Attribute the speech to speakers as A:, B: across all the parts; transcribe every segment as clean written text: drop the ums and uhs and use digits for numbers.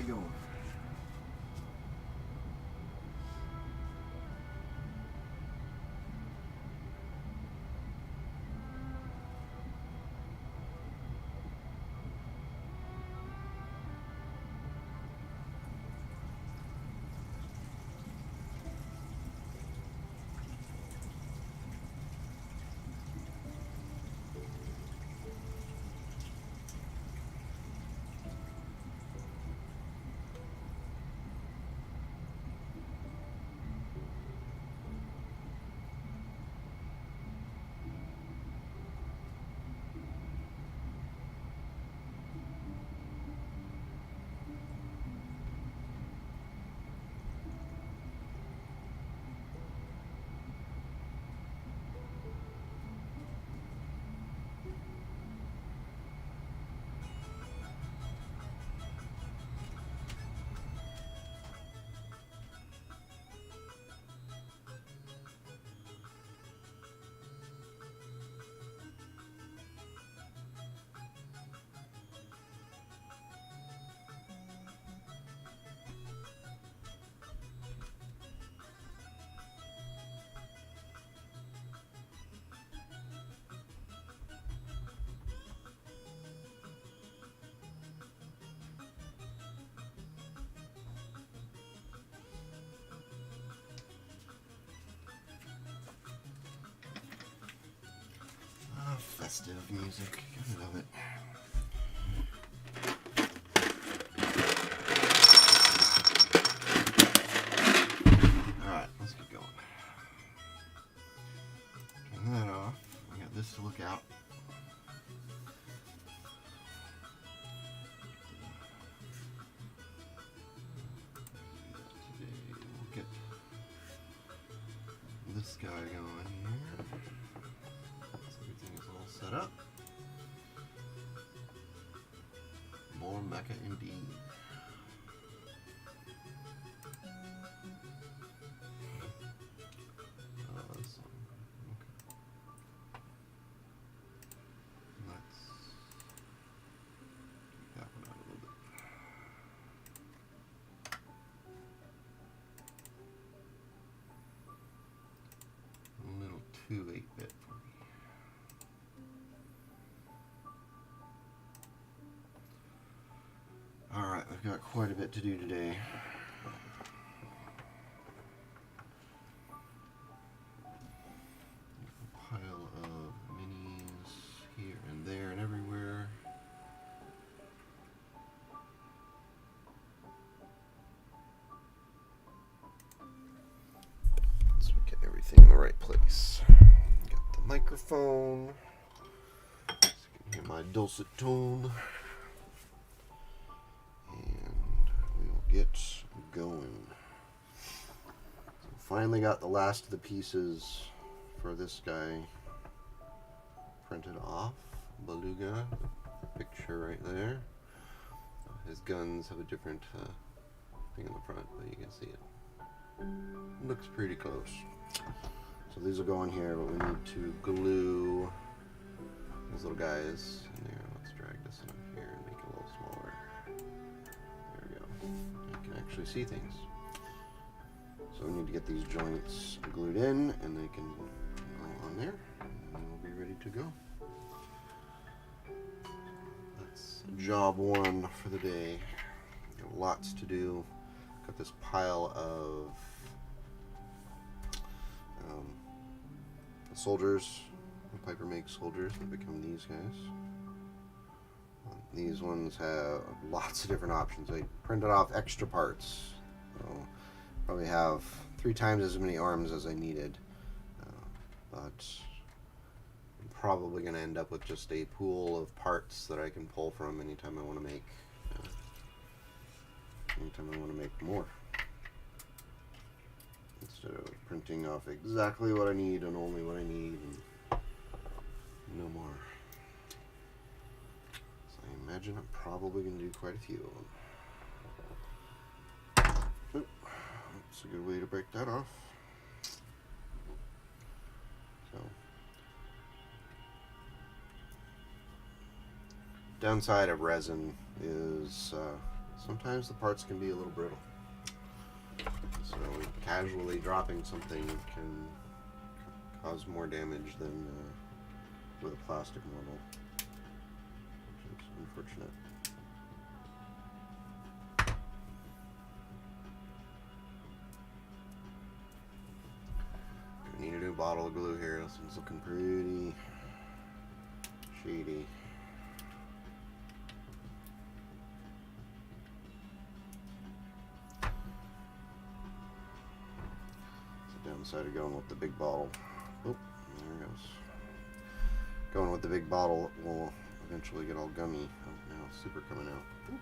A: get going. Festive music, I love it. Alright, let's get going. Turn that off. I got this to look out. Today we'll get this guy going here. Set up. More mecha indeed. This one. Okay. Let's take that one out a little bit. A little too 8-bit for me. Alright, I've got quite a bit to do today. A pile of minis here and there and everywhere. So we get everything in the right place. Got the microphone. So you can hear my dulcet tone. Get going. So finally got the last of the pieces for this guy printed off. Beluga, picture right there. His guns have a different thing in the front, but you can see it. Looks pretty close. So these will go in here, but we need to glue these little guys in there. Let's drag this in here and make it a little smaller. There we go. You can actually see things. So we need to get these joints glued in, and they can go on there, and we'll be ready to go. That's job one for the day. Got lots to do. Got this pile of soldiers, PiperMakes soldiers that become these guys. These ones have lots of different options. I printed off extra parts. So probably have 3 times as many arms as I needed. But I'm probably going to end up with just a pool of parts that I can pull from anytime I want to make. Anytime I want to make more. Instead of printing off exactly what I need and only what I need and no more. So I imagine I'm probably going to do quite a few of them. Oop, that's a good way to break that off. So, downside of resin is sometimes the parts can be a little brittle. So casually dropping something can cause more damage than with a plastic model, which is unfortunate. We need a new bottle of glue here. This one's looking pretty shady. Downside of going with the big bottle. Oh, there it goes. Going with the big bottle will eventually get all gummy. Oh, now it's super coming out. Oop.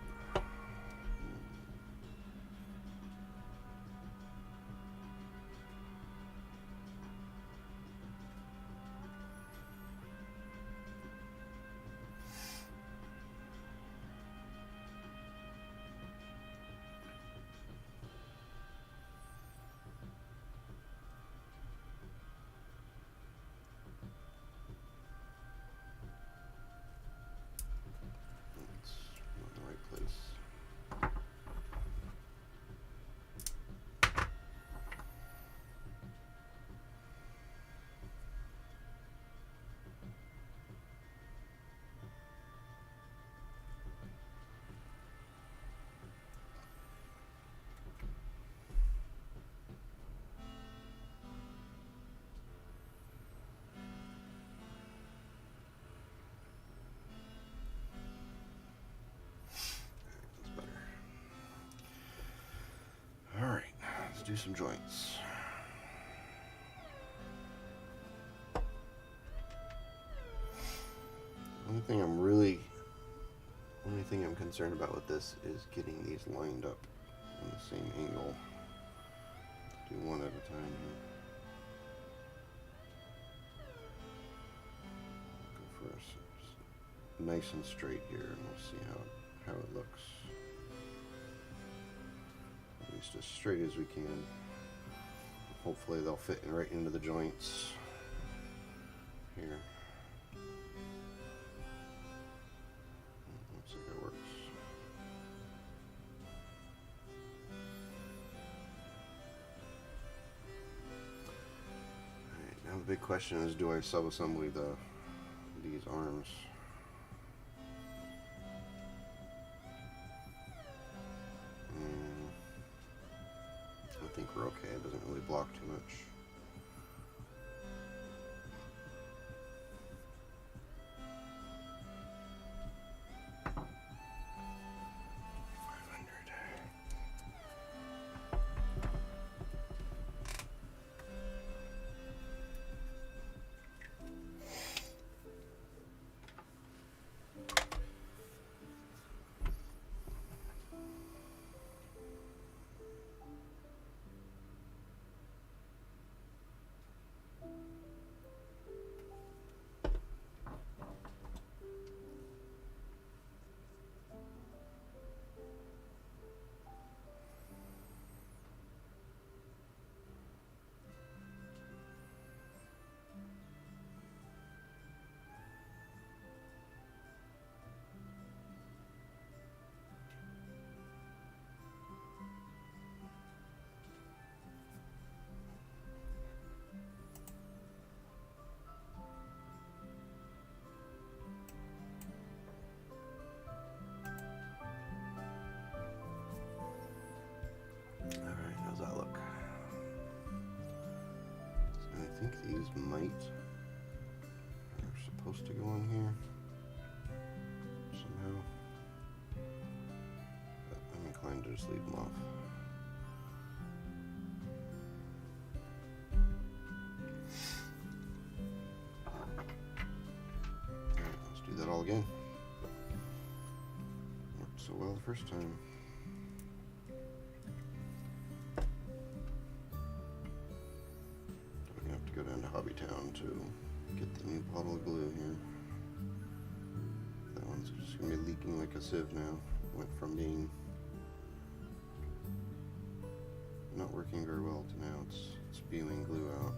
A: Do some joints. Only thing I'm concerned about with this is getting these lined up in the same angle. Do one at a time here. Go for a nice and straight here, and we'll see how it looks. At least as straight as we can. Hopefully they'll fit right into the joints here. Looks like it works. Alright, now the big question is, do I sub-assembly these arms? I think we're okay. It doesn't really block too much. I think these are supposed to go on here somehow, but I'm inclined to just leave them off. Alright, let's do that all again. Worked so well the first time. Go down to Hobbytown to get the new bottle of glue here. That one's just going to be leaking like a sieve now. Went from being not working very well to now it's spewing glue out.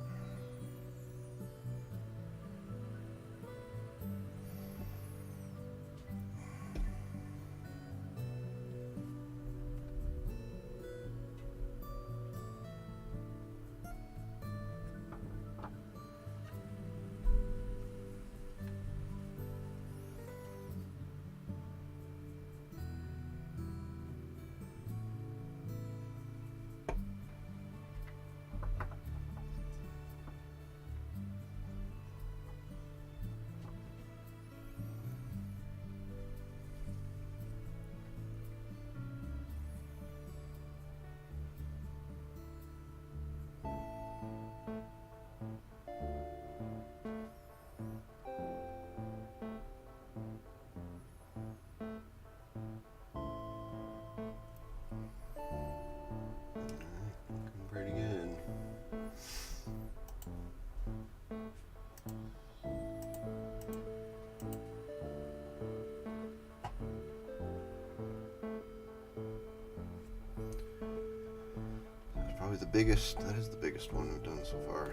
A: probably the biggest. That is the biggest one we've done so far.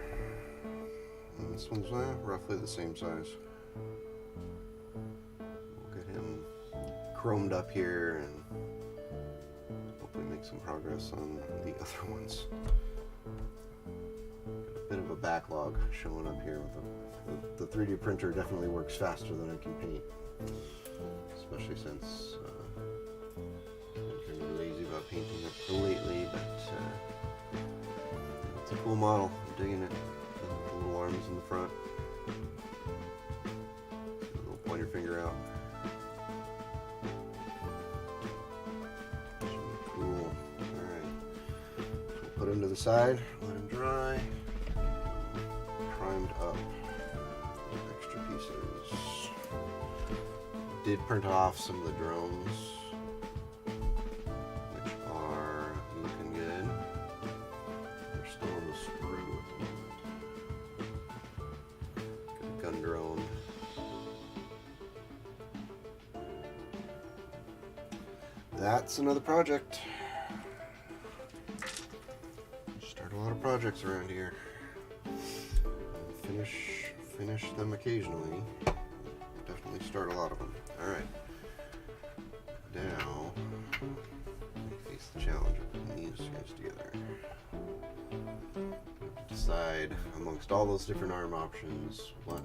A: And this one's roughly the same size. We'll get him chromed up here and hopefully make some progress on the other ones. Got a bit of a backlog showing up here. With the 3D printer definitely works faster than I can paint, especially since I'm kind of lazy about painting it lately, but it's a cool model. I'm digging it. The little arms in the front. A little pointer finger out. Cool. Alright. So we'll put him to the side, let him dry. Primed up with extra pieces. Did print off some of the drones, which are looking good. They're still on the sprue at the moment. Got a gun drone. That's another project. Start a lot of projects around here. Finish them occasionally. Definitely start a lot of them. Alright. Now, face the challenge of putting these guys together. Decide amongst all those different arm options what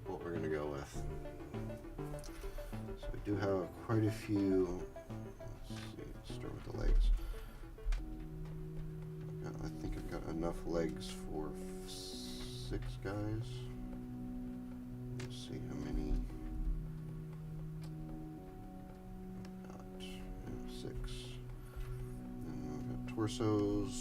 A: we're going to go with. So we do have quite a few. Let's see, let's start with the legs. I think I've got enough legs for 6 guys. Let's see how many. I've got 6. And I've got torsos.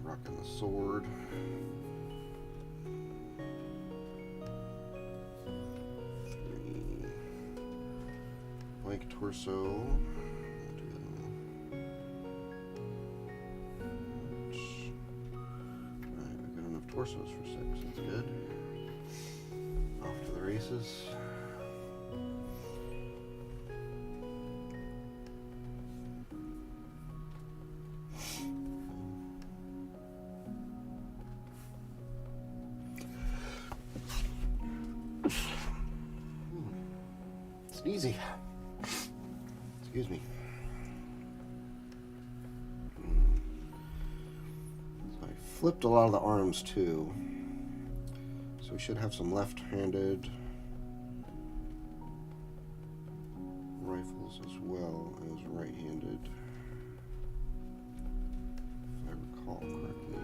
A: Rocking the sword. Blank torso. Alright, we've got enough torsos for 6. That's good. Off to the races. Sneezy. Excuse me. So I flipped a lot of the arms too. So we should have some left-handed rifles as well as right-handed, if I recall correctly.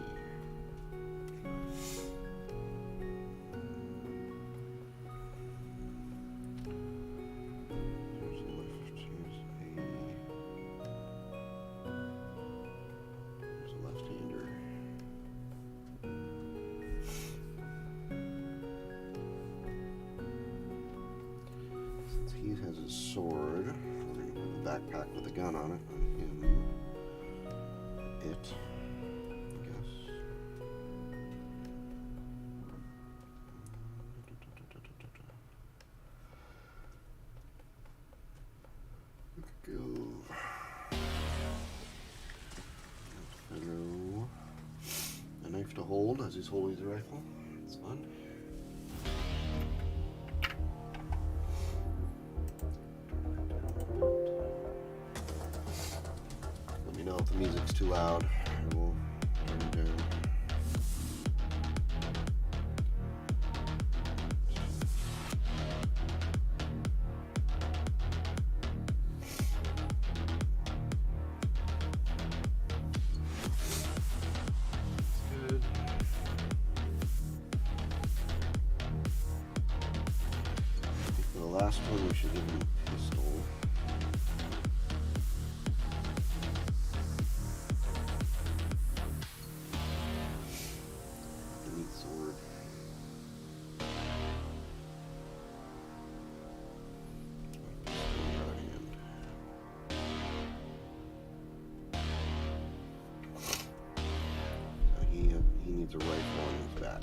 A: He has his sword. We're going to put the backpack with a gun on it. On him. It. I guess. Go. Hello. A knife to hold as he's holding his rifle. That's fun. If the music's too loud, I will turn it down. That's good. I think for the last one we should give him a pistol. He needs a rifle on his back.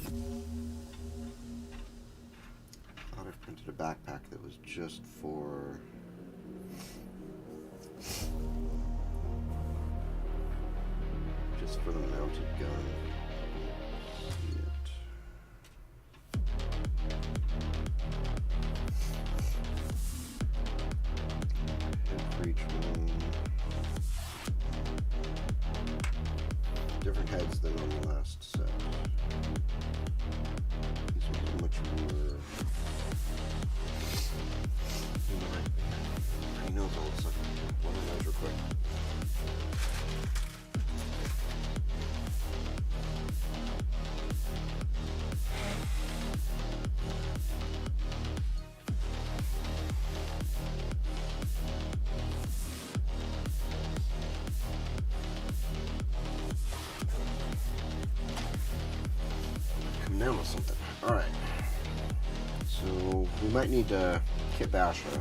A: I thought I printed a backpack that was just for the mounted gun. See it. Head for each one. Different heads than on the last set. These ones are much more. He knows all this stuff. One of those real quick. Down with something. Alright. So we might need to kit bash a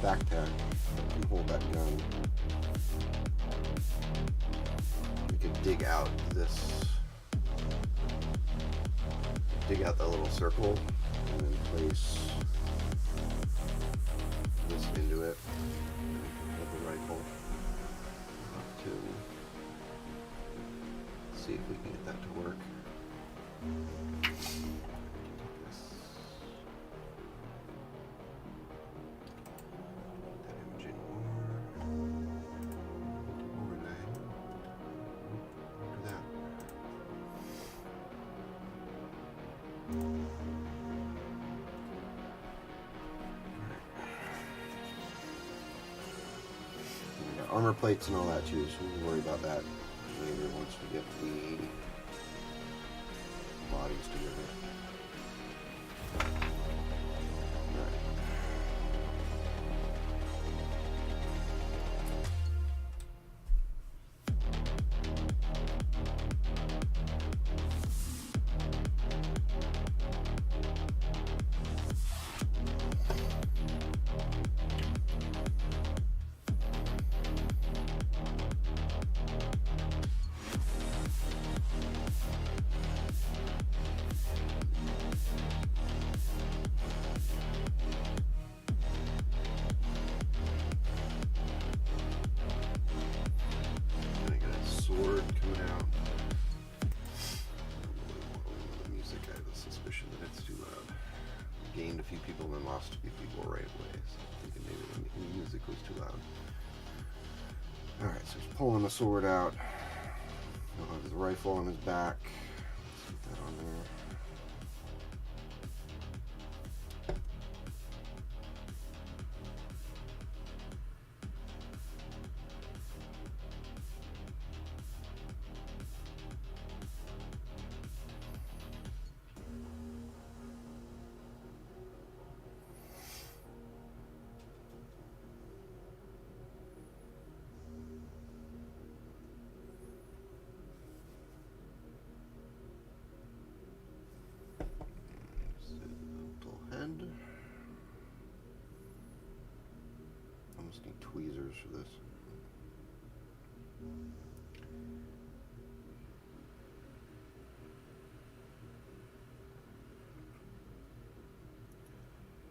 A: backpack that can hold that gun. We could dig out that little circle and then place this into it with the rifle to see if we can get that to work. Armor plates and all that too, so we can worry about that later once we get the bodies together. Gained a few people and then lost a few people right away, so I'm thinking maybe the music was too loud. Alright, so he's pulling the sword out. He'll have his rifle on his back. Let's put that on there. Almost need tweezers for this.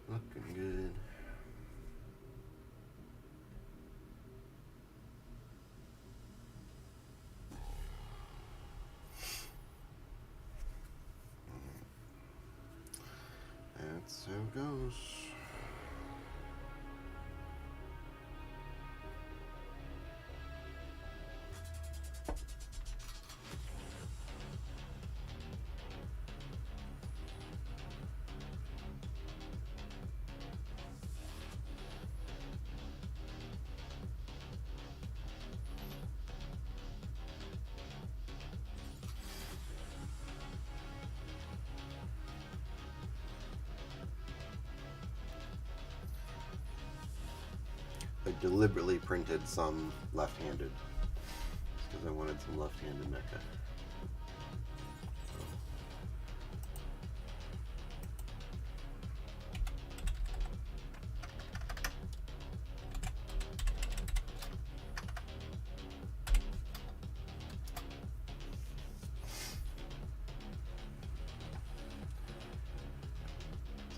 A: Looking good. That's how it goes. I deliberately printed some left-handed because I wanted some left-handed mecha.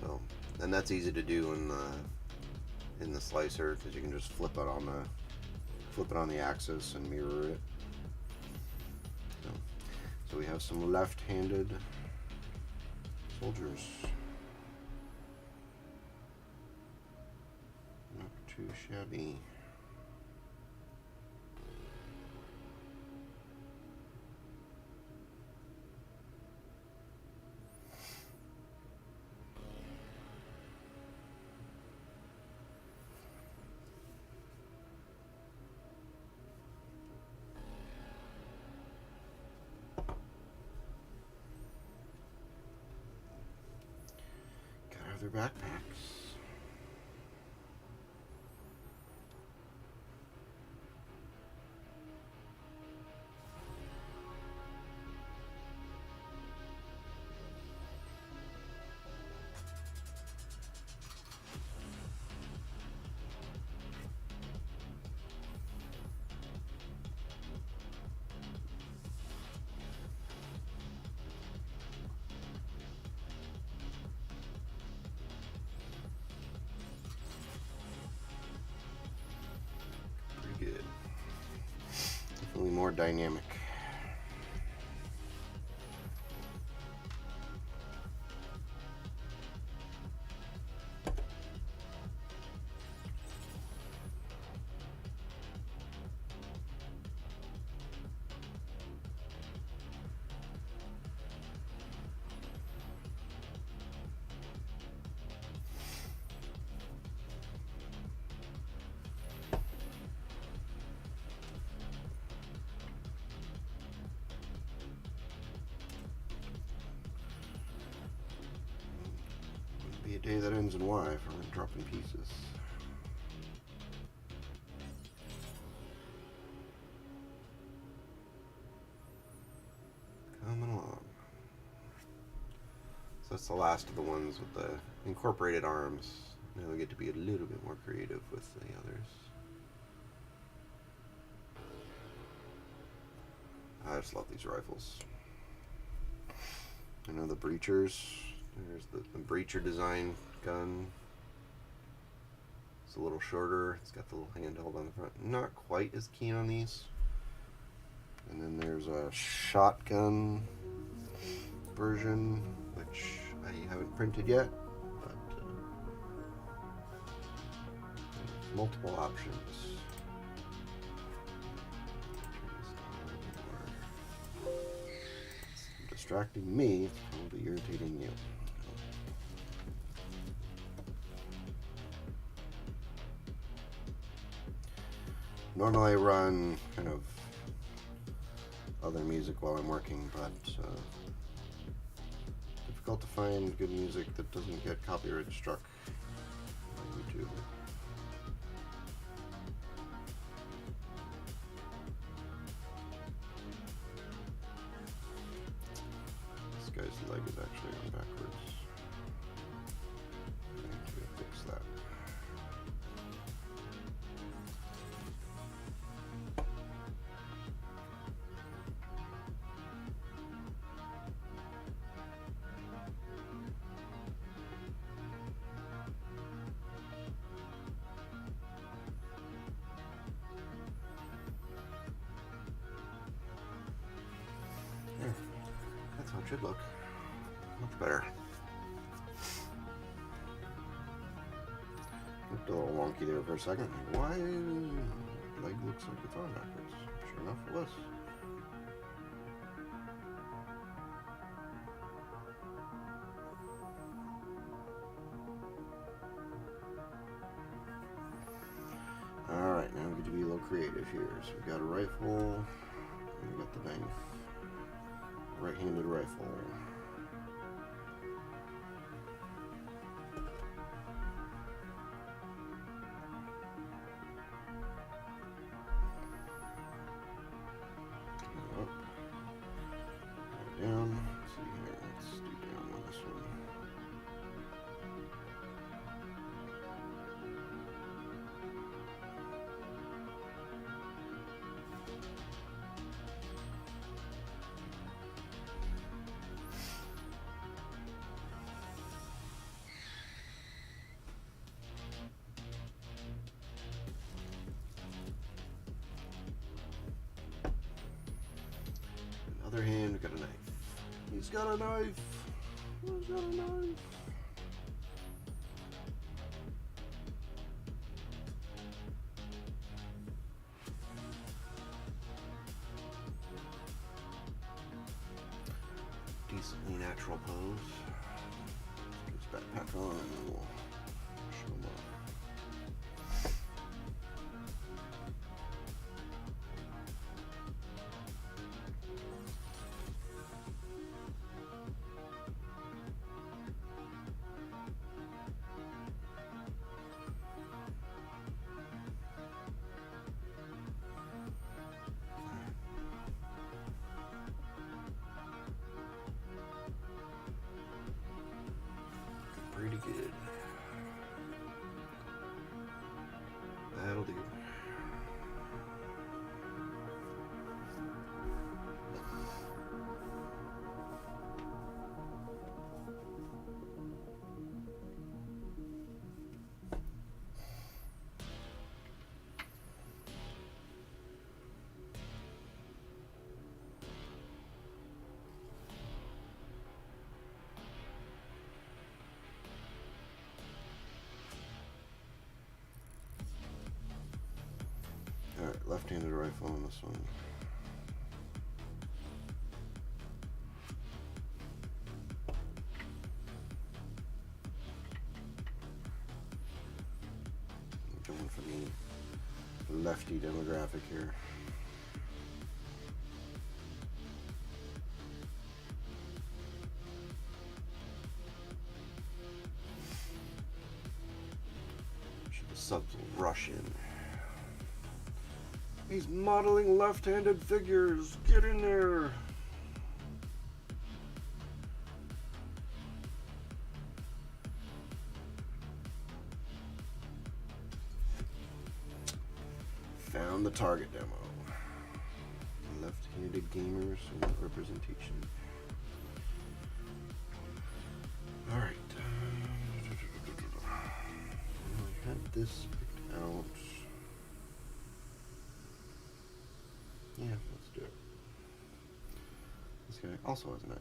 A: So, and that's easy to do in the slicer because you can just flip it on the axis and mirror it. So we have some left-handed soldiers. Not too shabby. Their backpacks. Good. Definitely more dynamic. Be a day that ends in Y if we're dropping pieces. Coming along. So that's the last of the ones with the incorporated arms. Now we get to be a little bit more creative with the others. I just love these rifles. I know the breachers. There's the breacher design gun. It's a little shorter. It's got the little handheld on the front. Not quite as keen on these. And then there's a shotgun version, which I haven't printed yet, but multiple options. It's distracting me. It's probably irritating you. Normally I run kind of other music while I'm working, but difficult to find good music that doesn't get copyright struck on YouTube. This guy's leg is actually on backwards. I need to fix that. That's how it should look. Much better. Looked a little wonky there for a second. Why? Leg looks like it's on backwards. Sure enough, it was. Alright, now we get to be a little creative here. So we've got a rifle, and we've got the knife. Right-handed rifle. Up. Down. Let's see here. Let's do down on this one. Other hand, we got a knife. He's got a knife. He's got a knife. Decently natural pose. Get his backpack on and we'll show him off. Pretty good. That'll do. Alright, left-handed rifle on this one. Going for the lefty demographic here. Should the subs will rush in. He's modeling left-handed figures. Get in there. Found the target demo. Left-handed gamers and representation. All right. I had this picked out. Yeah, let's do it. This guy also has a knife.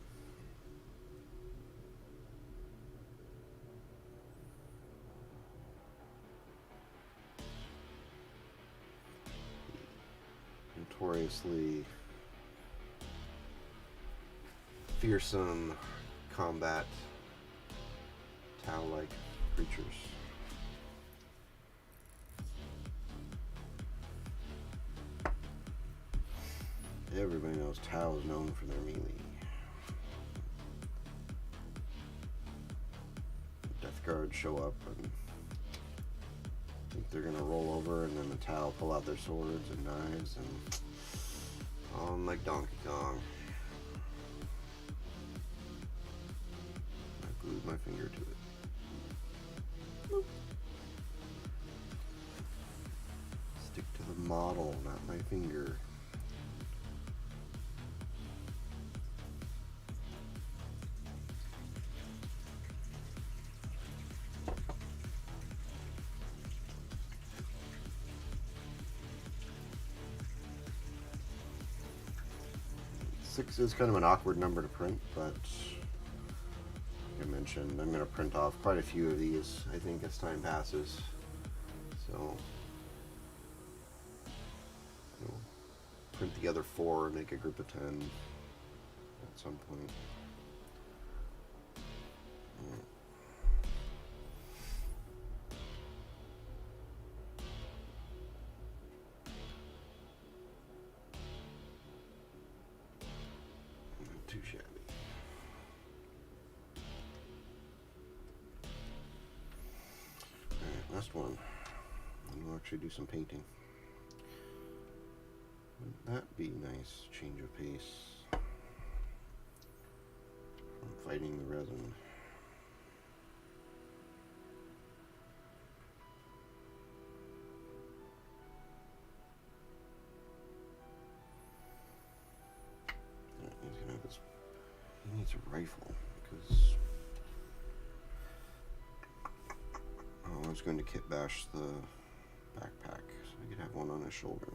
A: Notoriously fearsome combat Tau-like creatures. Everybody knows Tau is known for their melee. Death guards show up and think they're gonna roll over, and then the Tau pull out their swords and knives and on like Donkey Kong. I glued my finger to it. Boop. Stick to the model, not my finger. Six is kind of an awkward number to print, but like I mentioned, I'm going to print off quite a few of these, I think, as time passes. So, you'll print the other 4 and make a group of 10 at some point. Too shabby. Alright, last one. And we'll actually do some painting. Wouldn't that be nice change of pace from fighting the resin? He's gonna have this. He needs a rifle because I was going to kit bash the backpack so we could have one on his shoulder.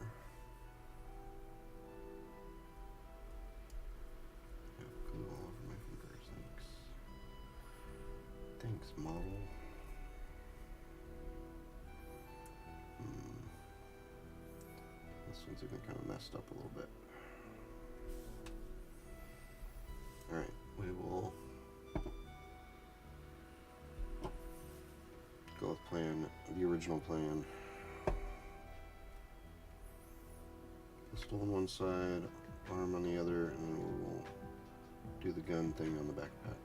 A: PiperMakes model. This one's even kind of messed up a little bit. Alright, we will go with the original plan. Pistol on one side, arm on the other, and then we will do the gun thing on the backpack.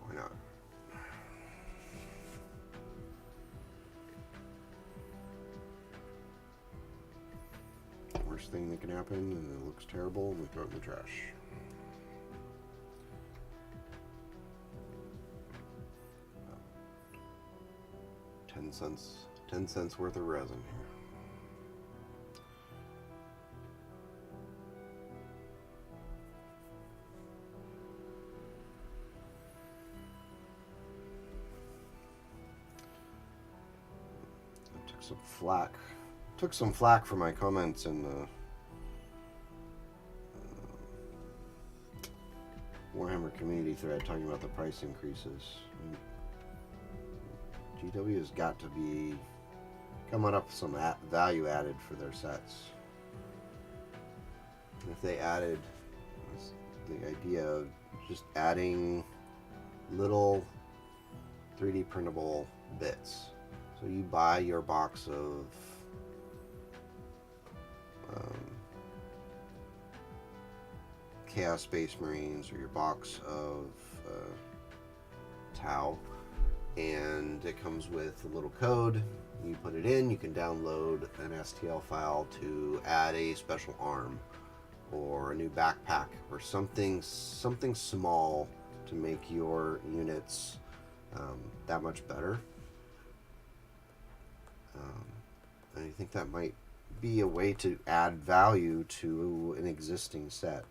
A: Why not? Worst thing that can happen, and it looks terrible, and we throw it in the trash. $0.10 worth of resin here. I took some flack for my comments in the Warhammer community thread talking about the price increases. GW has got to be coming up with some value added for their sets. And if they added the idea of just adding little 3D printable bits. So you buy your box of Chaos Space Marines or your box of Tau, and it comes with a little code. You put it in, you can download an STL file to add a special arm or a new backpack or something small to make your units that much better. And I think that might be a way to add value to an existing set.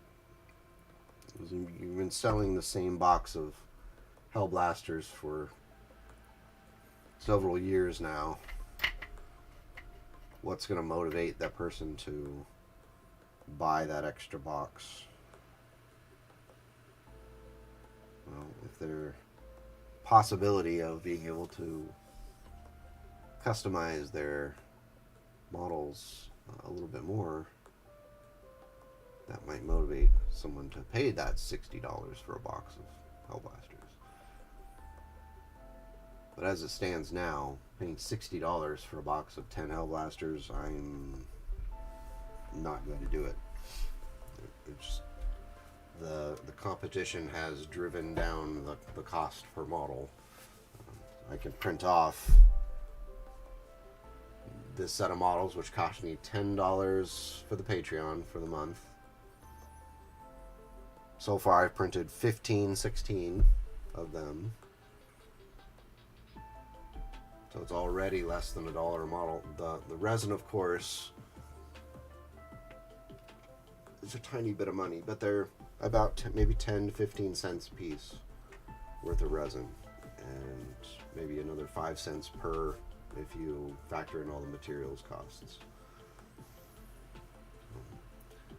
A: You've been selling the same box of Hellblasters for several years now. What's going to motivate that person to buy that extra box? Well, if there's possibility of being able to customize their models a little bit more, that might motivate someone to pay that $60 for a box of Hellblasters. But as it stands now, paying $60 for a box of 10 Hellblasters, I'm not going to do it. It's just, the competition has driven down the cost per model. I can print off this set of models, which cost me $10 for the Patreon for the month. So far I've printed 16 of them. So it's already less than $1 a model. The resin, of course, is a tiny bit of money, but they're about maybe 10 to 15 cents a piece worth of resin, and maybe another 5 cents per if you factor in all the materials costs.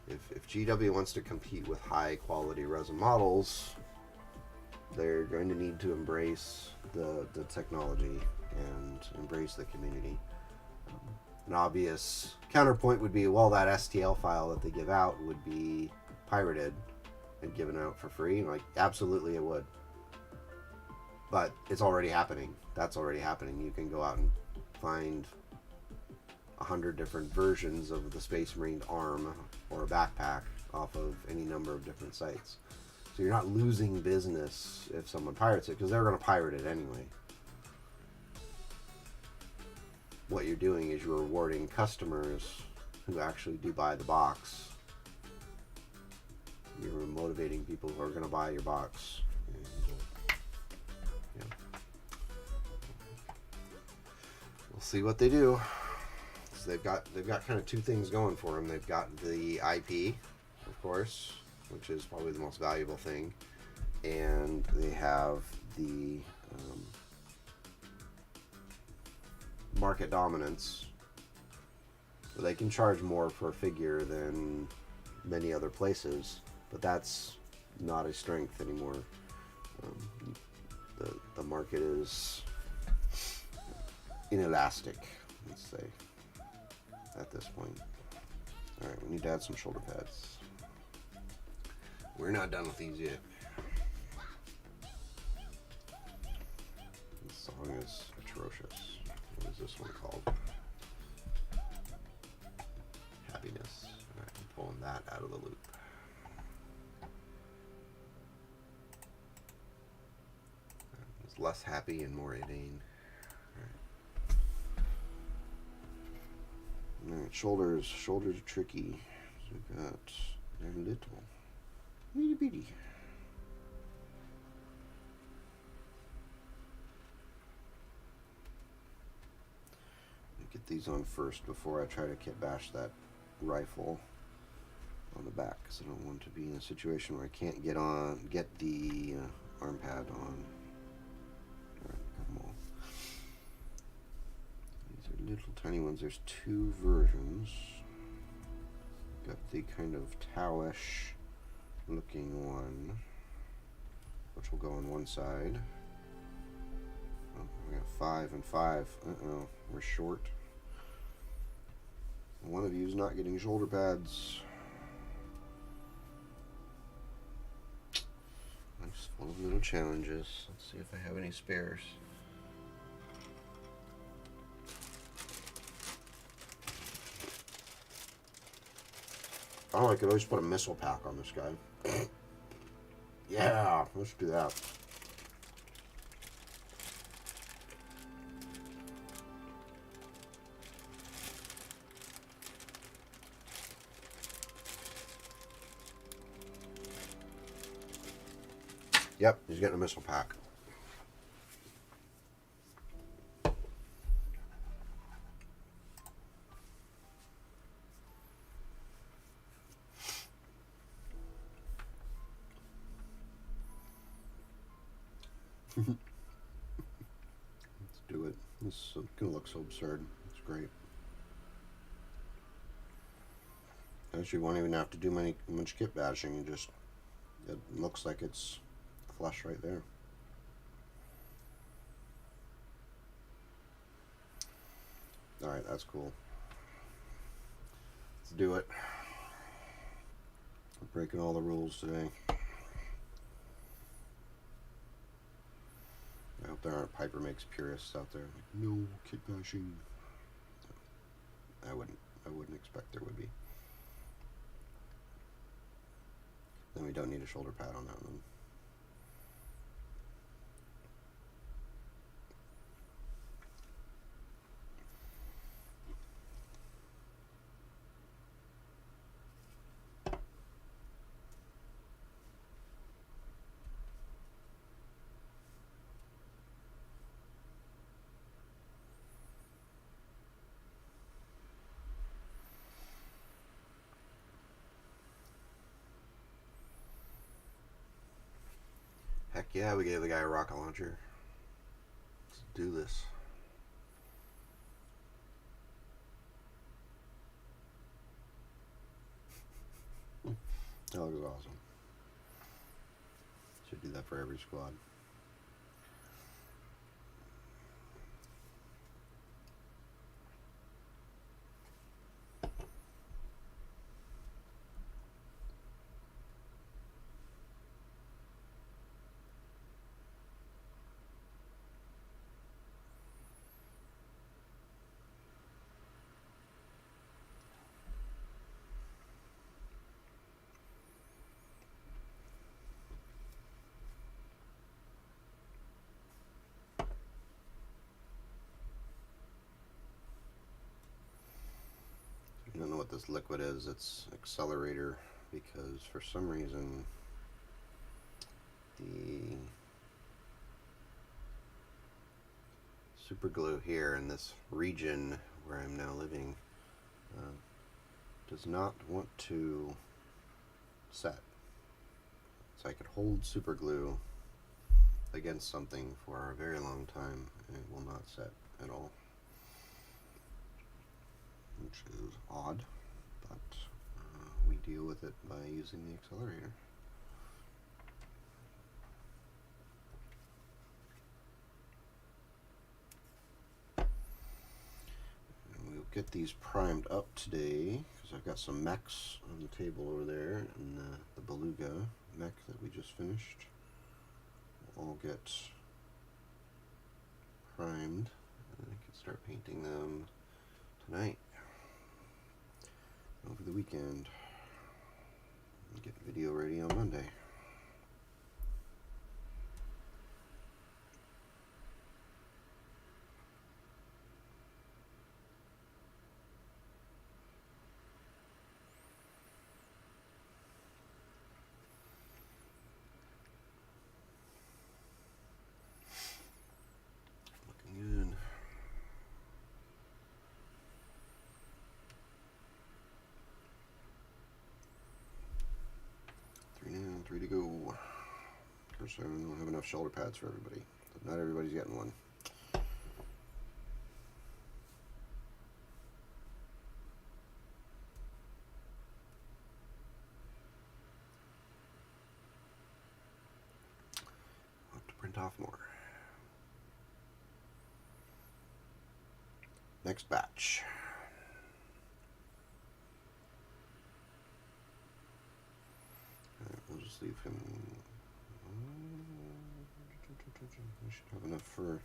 A: If GW wants to compete with high quality resin models, they're going to need to embrace the technology and embrace the community. An obvious counterpoint would be, well, that STL file that they give out would be pirated and given out for free. Like, absolutely it would. But it's already happening. That's already happening. You can go out and find 100 different versions of the Space Marine arm or a backpack off of any number of different sites. So you're not losing business if someone pirates it, because they're going to pirate it anyway. What you're doing is you're rewarding customers who actually do buy the box. You're motivating people who are going to buy your box. And, yeah. We'll see what they do. So they've got kind of two things going for them. They've got the IP, of course, which is probably the most valuable thing, and they have the market dominance. So they can charge more per figure than many other places, but that's not a strength anymore. The market is inelastic, let's say, at this point. All right, we need to add some shoulder pads. We're not done with these yet. This song is atrocious. What is this one called? Happiness. All right, I'm pulling that out of the loop. It's less happy and more inane. All right, shoulders. Shoulders are tricky. So we've got, they're little. Itty bitty. Get these on first before I try to kit bash that rifle on the back, because I don't want to be in a situation where I can't get the arm pad on. All right, got them all. These are little tiny ones. There's two versions. Got the kind of towish looking one, which will go on one side. Oh, we got 5 and 5. Uh-oh, we're short. One of you is not getting shoulder pads. Life's full of little challenges. Let's see if I have any spares. Oh, I could always put a missile pack on this guy. Yeah, let's do that. Yep, he's getting a missile pack. Let's do it. This is gonna look so absurd. It's great. Actually, you won't even have to do much kit bashing. It looks like it's flush right there. All right, that's cool. Let's do it. I'm breaking all the rules today. I hope there aren't PiperMakes purists out there. Like, no kit bashing. I wouldn't expect there would be. Then we don't need a shoulder pad on that one. Heck yeah, we gave the guy a rocket launcher. Let's do this. That looks awesome. Should do that for every squad. I don't know what this liquid is. It's accelerator, because for some reason the super glue here in this region where I'm now living does not want to set. So I could hold super glue against something for a very long time and it will not set at all, which is odd, but we deal with it by using the accelerator. get these primed up today because I've got some mechs on the table over there, and the Beluga mech that we just finished will all get primed, and I can start painting them tonight over the weekend and get the video ready on Monday. Looking good. 3 down, 3 to go. Of course, I don't have enough shoulder pads for everybody. But not everybody's getting one. I'll have to print off more. Next batch. Alright, we'll just leave him. We should have enough for that.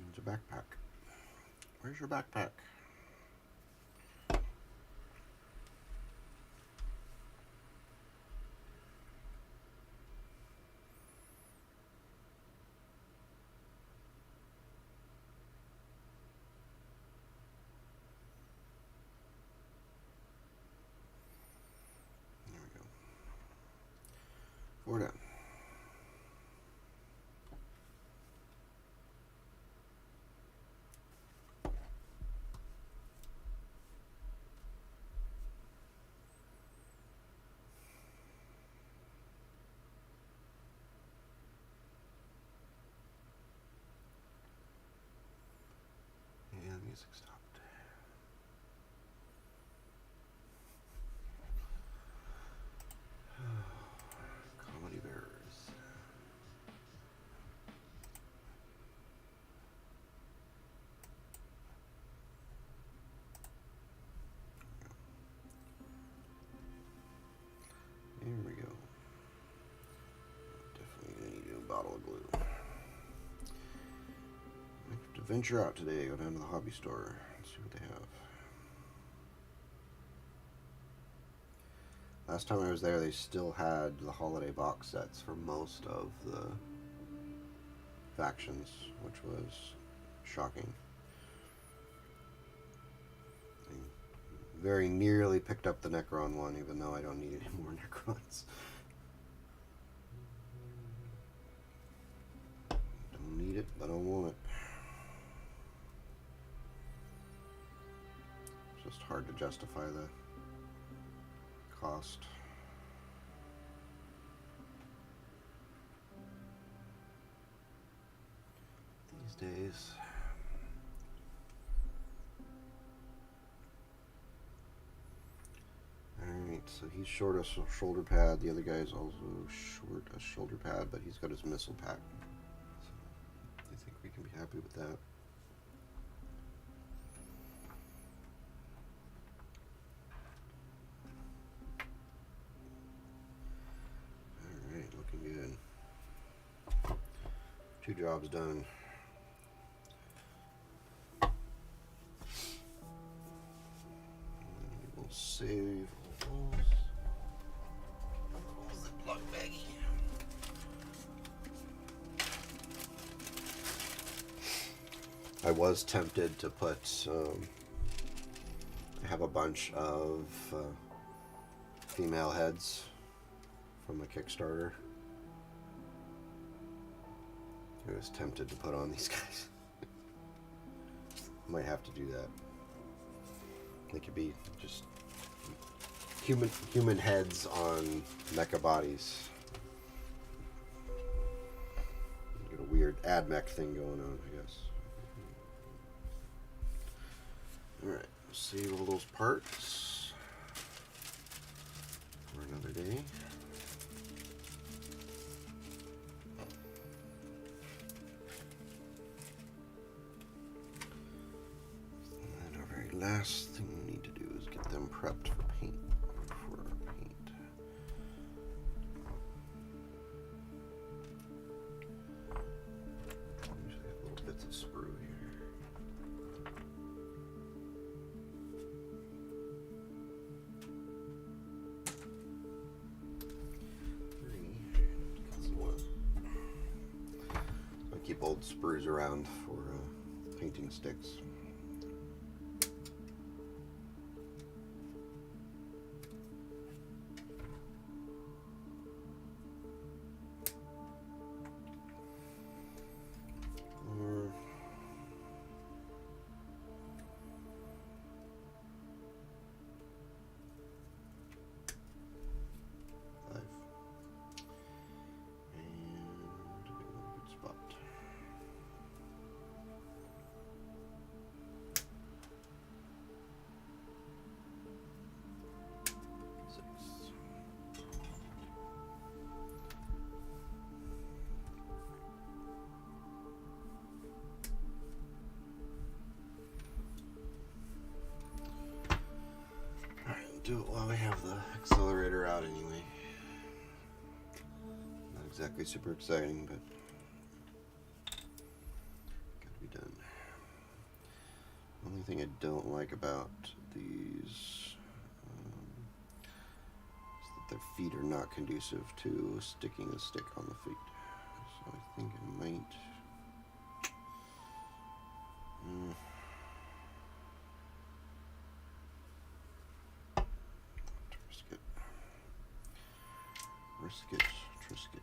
A: It's a backpack. Where's your backpack? There we go. 4 down. And the music stopped. Comedy Bears. There we go. Definitely gonna need a bottle of glue. I have to venture out today, go down to the hobby store and see what they have. Last time I was there, they still had the holiday box sets for most of the factions, which was shocking. I very nearly picked up the Necron one, even though I don't need any more Necrons. Don't need it, but I don't want it. It's just hard to justify the cost. These days. Alright, so he's short a shoulder pad. The other guy's also short a shoulder pad, but he's got his missile pack. So I think we can be happy with that. Alright, looking good. 2 jobs done. We'll save all those. Ziploc baggie. I was tempted to put, I have a bunch of female heads from the Kickstarter. I was tempted to put on these guys. Might have to do that. They could be just human heads on mecha bodies. Got a weird ad mech thing going on, I guess. Alright, save all those parts for another day. And our very last thing we need to do is get them prepped for paint. Usually have little bits of sprue here. I keep old sprues around for painting sticks. Do it while we have the accelerator out anyway. Not exactly super exciting, but gotta be done. Only thing I don't like about these is that their feet are not conducive to sticking a stick on the feet. So I think I might risk it, trisk it.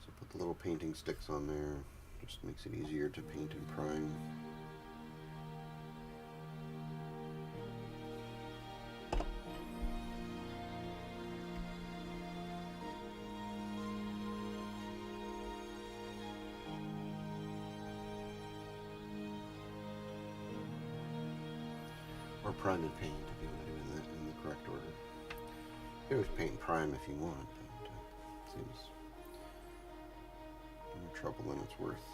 A: So put the little painting sticks on there, just makes it easier to paint and prime. Or prime and paint if you want to do that in the correct order. You can always paint and prime if you want, but it seems more trouble than it's worth.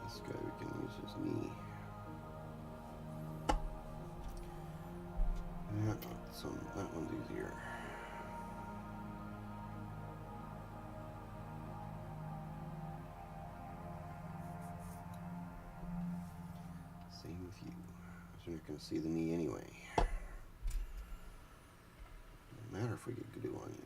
A: This guy we can use his knee. Yeah, that one's easier. Same with you. So you're going to see the knee anyway. Doesn't matter if we get glue on you.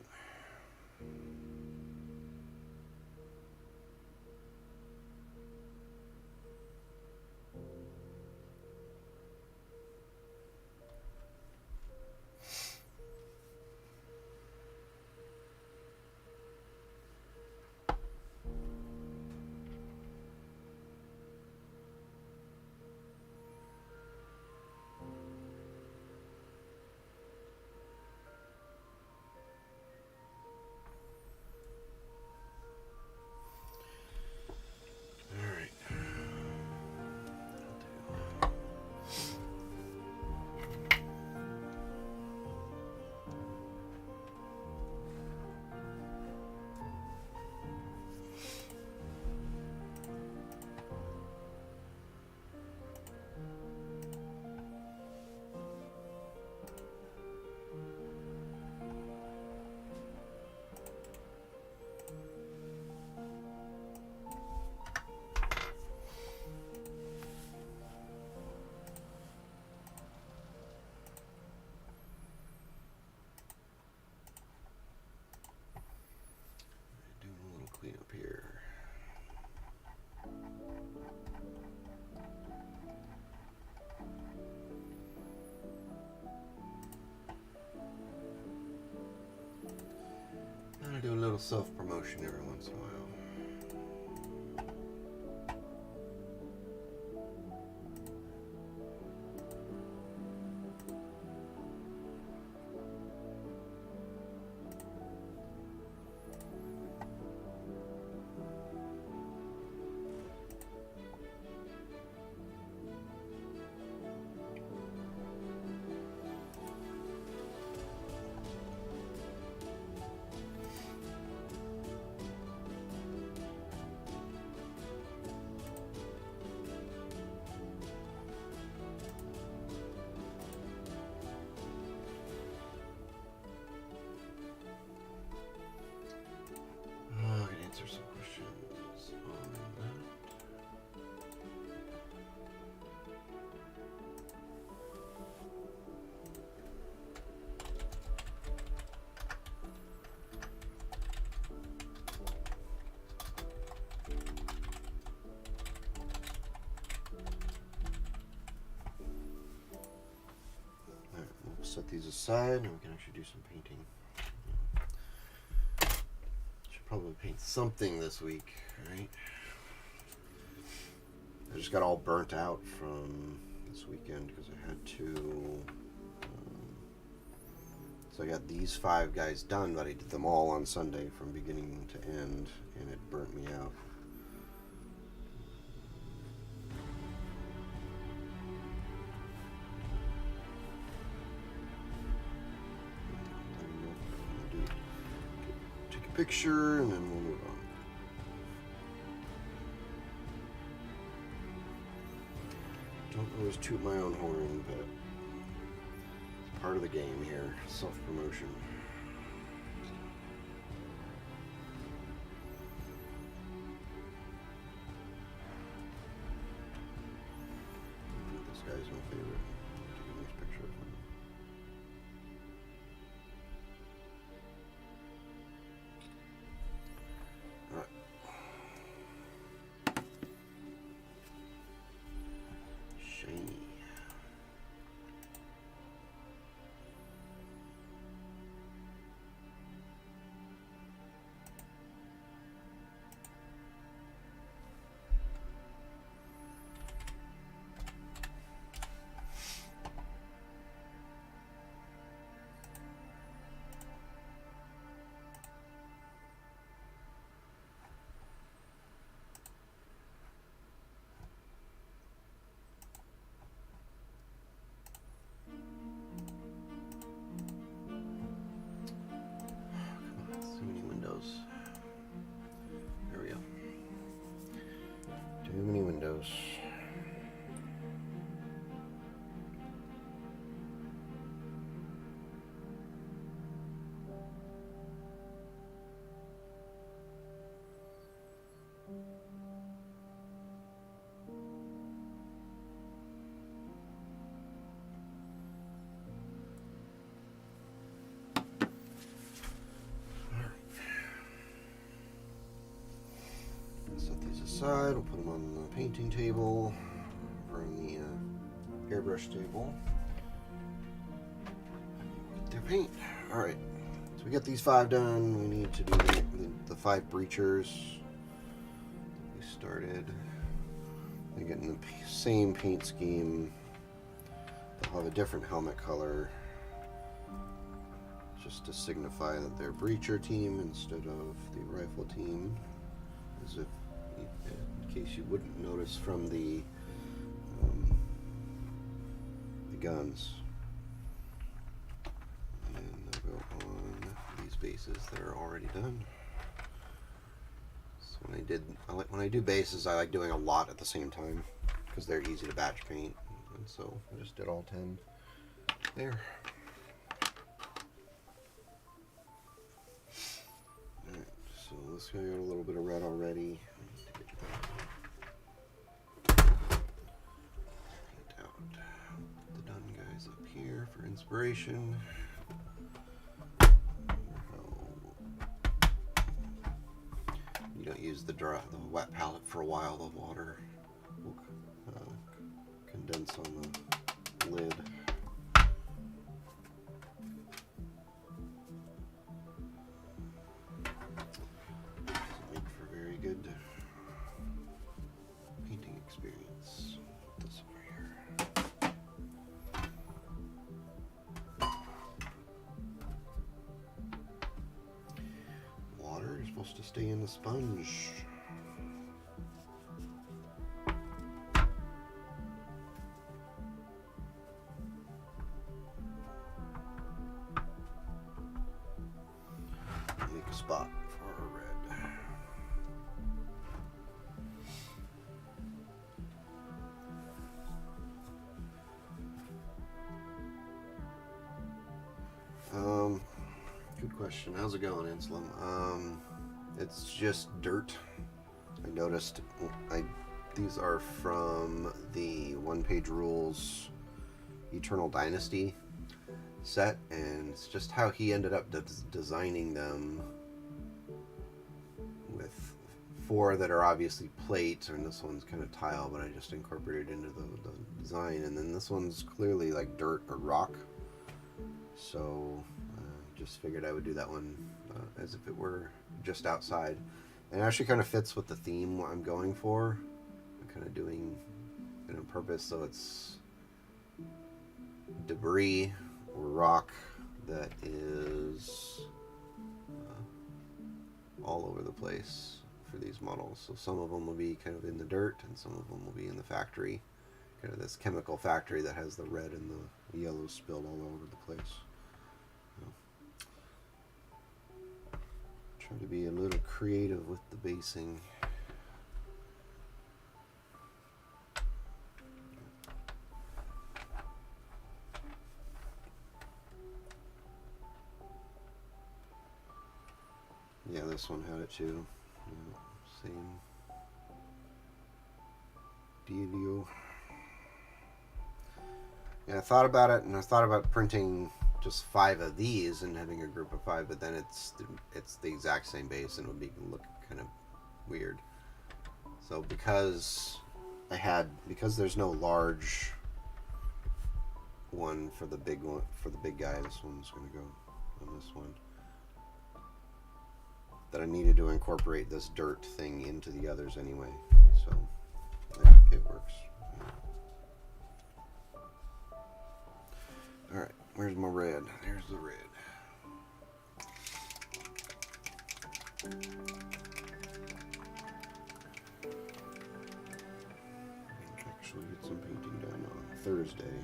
A: little self-promotion every once in a while. Answer some questions on that. Alright, we'll set these aside and we can actually do some painting. Probably paint something this week, right? I just got all burnt out from this weekend because I had to. So I got these 5 guys done, but I did them all on Sunday from beginning to end, and it burnt me out. Picture and then we'll move on. Don't always toot my own horn, but it's part of the game here. Self-promotion. This guy's my favorite. Take a nice picture of him. There we go. Too many windows. Aside, we'll put them on the painting table over on the airbrush table. Get their paint. Alright, so we get these 5 done. We need to do the 5 breachers we started. They get in the same paint scheme. They'll have a different helmet color just to signify that they're breacher team instead of the rifle team, as if in case you wouldn't notice from the guns. And they'll go on these bases that are already done. So when I do bases, I like doing a lot at the same time because they're easy to batch paint. And so I just did all 10 there. Alright, so this guy got a little bit of red already. For inspiration. You don't use the wet palette for a while, the water will condense on the lid. to stay in the sponge. Make a spot for a red. Good question. How's it going, Anselm? It's just dirt. I noticed these are from the One Page Rules Eternal Dynasty set, and it's just how he ended up designing them, with 4 that are obviously plate, and this one's kind of tile, but I just incorporated into the design, and then this one's clearly like dirt or rock. So just figured I would do that one as if it were just outside. And it actually kind of fits with the theme I'm going for. I'm kind of doing it on purpose so it's debris or rock that is all over the place for these models. So some of them will be kind of in the dirt and some of them will be in the factory. Kind of this chemical factory that has the red and the yellow spilled all over the place. Try to be a little creative with the basing. Yeah, this one had it too. Yeah, same dealio. Yeah, I thought about it, and I thought about printing just 5 of these and having a group of 5, but then it's the exact same base and it would look kind of weird. So because there's no large one for the big guy, this one's going to go on this one. That I needed to incorporate this dirt thing into the others anyway, so it works. All right. Where's my red? There's the red. Actually get some painting done on Thursday.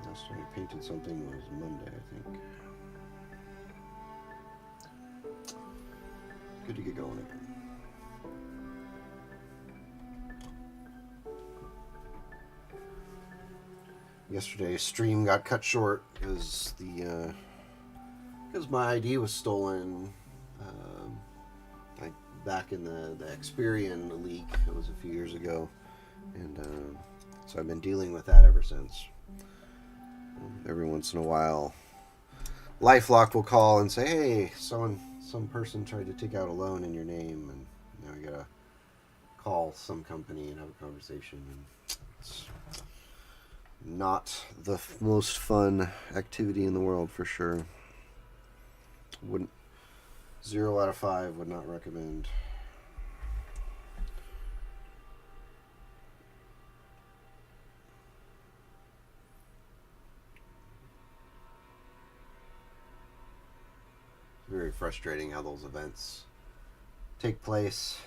A: Last time I painted something was Monday, I think. Good to get going again. Yesterday's stream got cut short because my ID was stolen. Back in the Experian leak, it was a few years ago, and so I've been dealing with that ever since. Every once in a while, LifeLock will call and say, "Hey, some person tried to take out a loan in your name," and now I gotta call some company and have a conversation. And it's not the most fun activity in the world, for sure. 0 out of 5 would not recommend. It's very frustrating how those events take place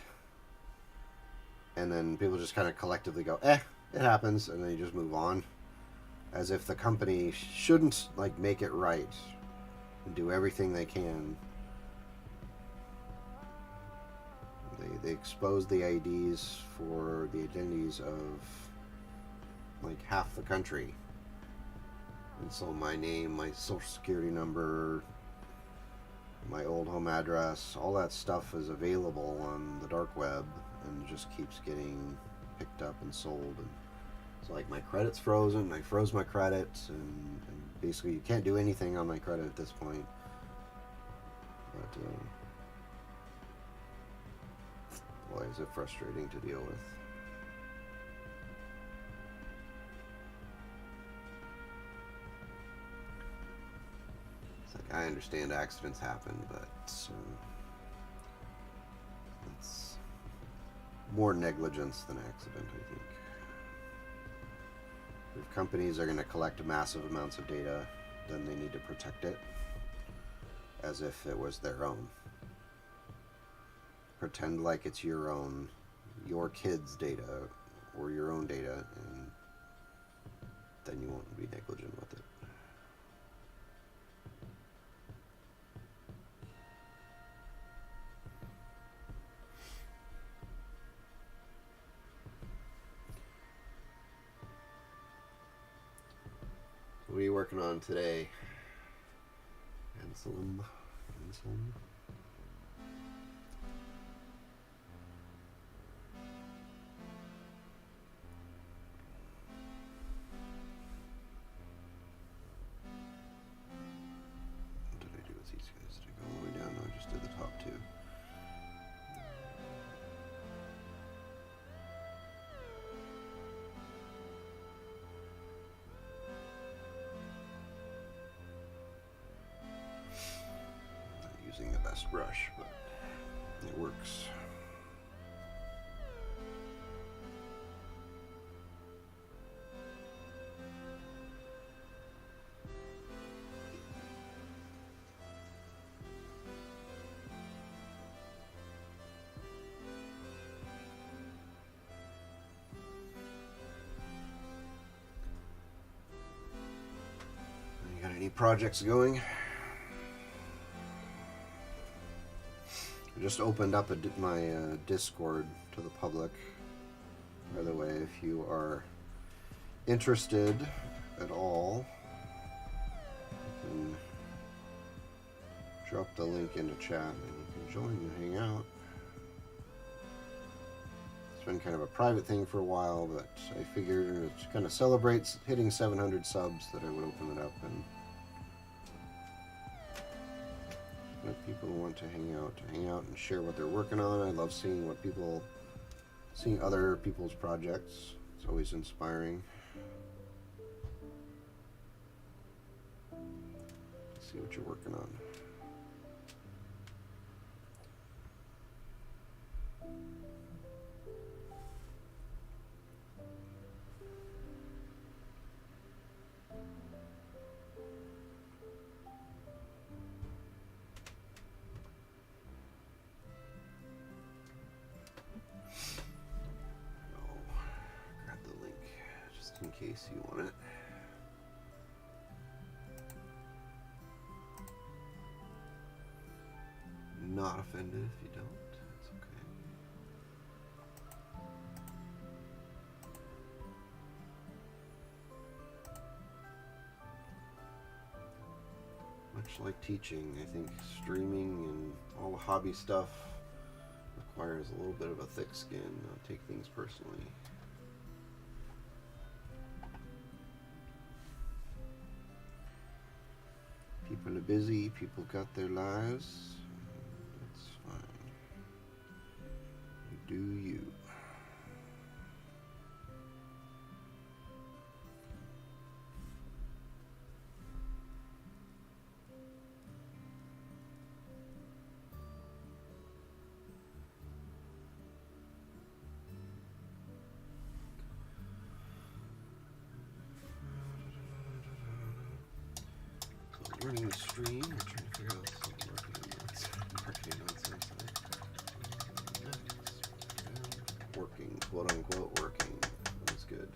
A: and then people just kind of collectively go, it happens, and then you just move on, as if the company shouldn't make it right and do everything they can. They expose the IDs for the identities of half the country, and so my name, my social security number, my old home address, all that stuff is available on the dark web, and it just keeps getting picked up and sold. And so my credit's frozen. I froze my credit, and basically you can't do anything on my credit at this point. But boy, is it frustrating to deal with. It's I understand accidents happen, but it's more negligence than accident, I think. If companies are going to collect massive amounts of data, then they need to protect it as if it was their own. pretend like it's your kid's data or your own data, and then you won't be negligent with it. What are you working on today, Anselm? What did I do with these guys? Did I go all the way down? No, I just did the top two. Using the best brush, but it works. You got any projects going? I just opened up my Discord to the public. By the way, if you are interested at all, you can drop the link into chat and you can join and hang out. It's been kind of a private thing for a while, but I figured it kind of celebrates hitting 700 subs that I would open it up and let people who want to hang out and share what they're working on. I love seeing other people's projects. It's always inspiring. Let's see what you're working on. In case you want it. Not offended if you don't. It's okay. Much like teaching, I think streaming and all the hobby stuff requires a little bit of a thick skin, not take things personally. People are busy, people got their lives. That's fine. You do you. Running the stream, I'm trying to figure out some marketing nonsense. Working, quote unquote, working. That's good.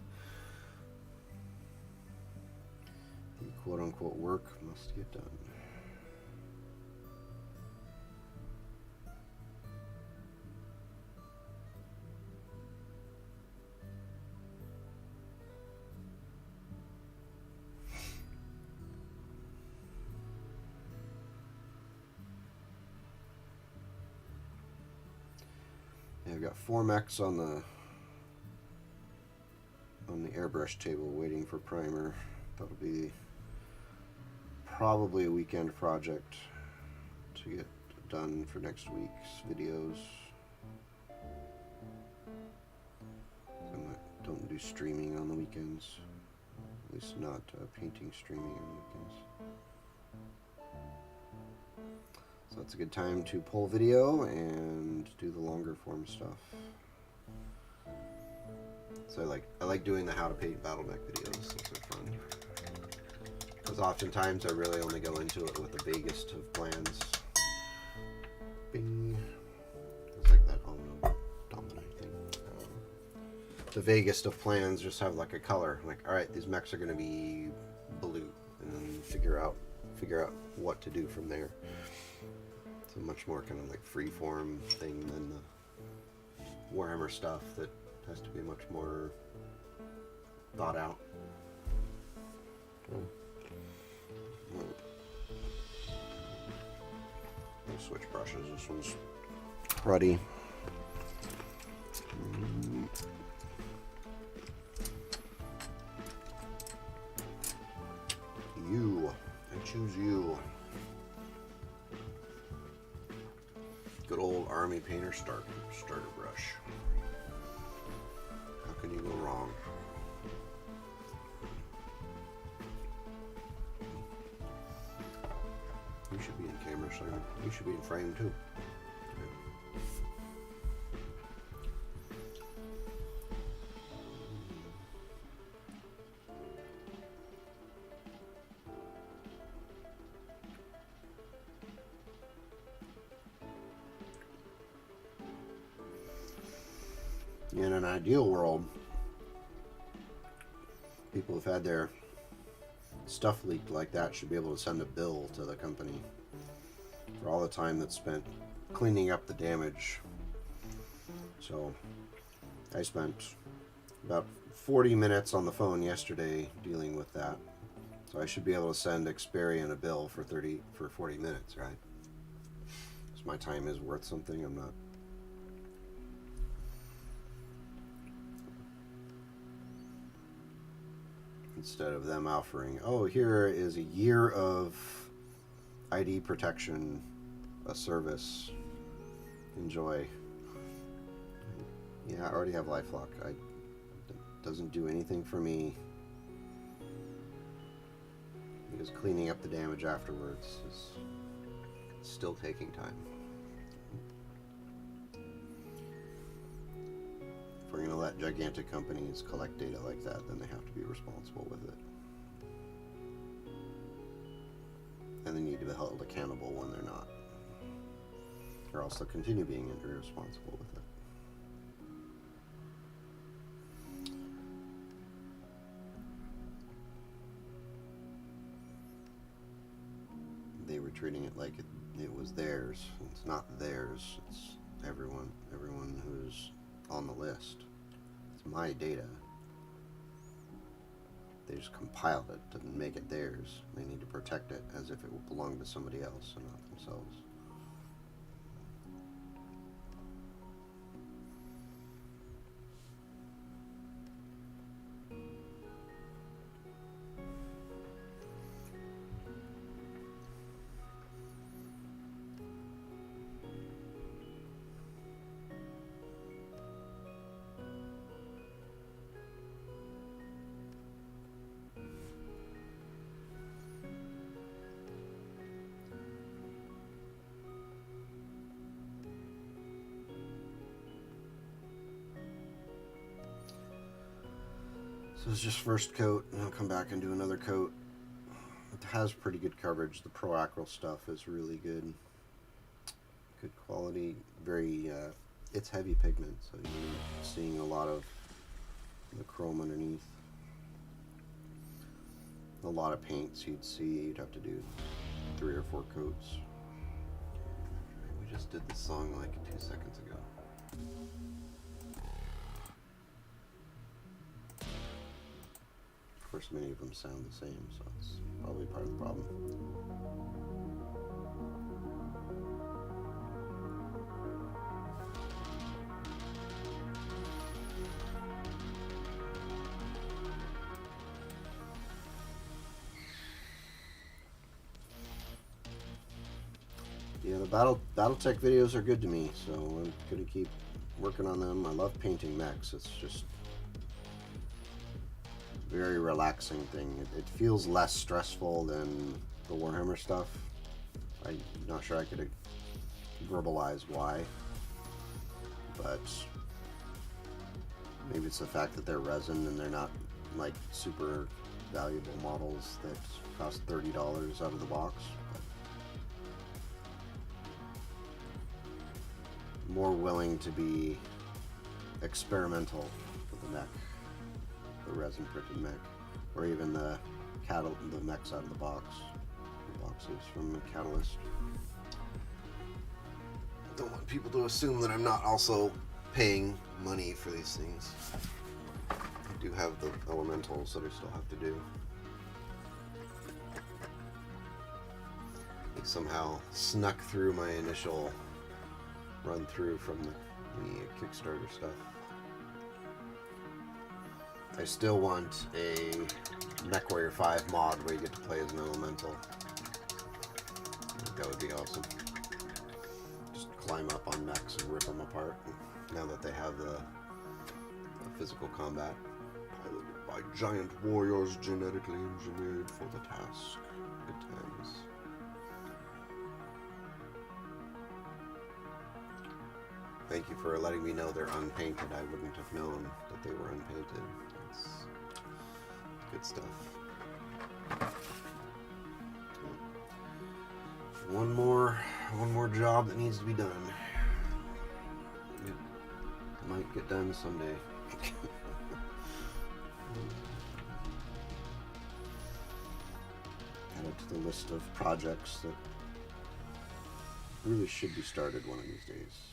A: The quote unquote work must get done. I've got PiperMakes on the airbrush table waiting for primer. That'll be probably a weekend project to get done for next week's videos. I don't do streaming on the weekends, at least not painting streaming on the weekends. So it's a good time to pull video and do the longer form stuff. So I like doing the how to paint BattleMech videos. Those are fun. Because oftentimes I really only go into it with the vaguest of plans. Bing. It's like the vaguest of plans, just have like a color. Like, all right, these mechs are going to be blue, and then figure out what to do from there. It's a much more kind of like free-form thing than the Warhammer stuff that has to be much more thought out. Switch brushes. This one's cruddy. You. I choose you. Good old Army Painter starter brush. How can you go wrong? You should be in camera, so you should be in frame too. In an ideal world, people who've had their stuff leaked like that should be able to send a bill to the company for all the time that's spent cleaning up the damage. So I spent about 40 minutes on the phone yesterday dealing with that. So I should be able to send Experian a bill for 40 minutes, right? So my time is worth something. I'm not. Instead of them offering, oh, here is a year of ID protection, a service, enjoy. Yeah, I already have LifeLock. It doesn't do anything for me, because cleaning up the damage afterwards is still taking time. If we're going to let gigantic companies collect data like that, then they have to be responsible with it. And they need to be held accountable when they're not. Or else they'll continue being irresponsible with it. They were treating it like it was theirs. It's not theirs. It's everyone who's on the list. It's my data. They just compiled it to make it theirs. They need to protect it as if it belonged to somebody else and not themselves. So it's just first coat, and I'll come back and do another coat. It has pretty good coverage. The Pro Acryl stuff is really good. Good quality. Very, it's heavy pigment, so you're seeing a lot of the chrome underneath. A lot of paints you'd see, you'd have to do 3 or 4 coats. We just did this song like 2 seconds ago. Of course, many of them sound the same, so it's probably part of the problem. Yeah, the Battletech videos are good to me, so I'm gonna keep working on them. I love painting mechs. It's just very relaxing thing. It feels less stressful than the Warhammer stuff. I'm not sure I could verbalize why, but maybe it's the fact that they're resin and they're not like super valuable models that cost $30 out of the box. But more willing to be experimental with the mech, the resin printed mech, or even the mechs out of the boxes from Catalyst. I don't want people to assume that I'm not also paying money for these things. I do have the elementals that I still have to do. They somehow snuck through my initial run through from the Kickstarter stuff. I still want a MechWarrior 5 mod where you get to play as an elemental. I think that would be awesome. Just climb up on mechs and rip them apart. Now that they have the physical combat. Piloted by giant warriors genetically engineered for the task. Good times. Thank you for letting me know they're unpainted. I wouldn't have known that they were unpainted. It's good stuff. One more job that needs to be done. It might get done someday. Add it to the list of projects that really should be started one of these days.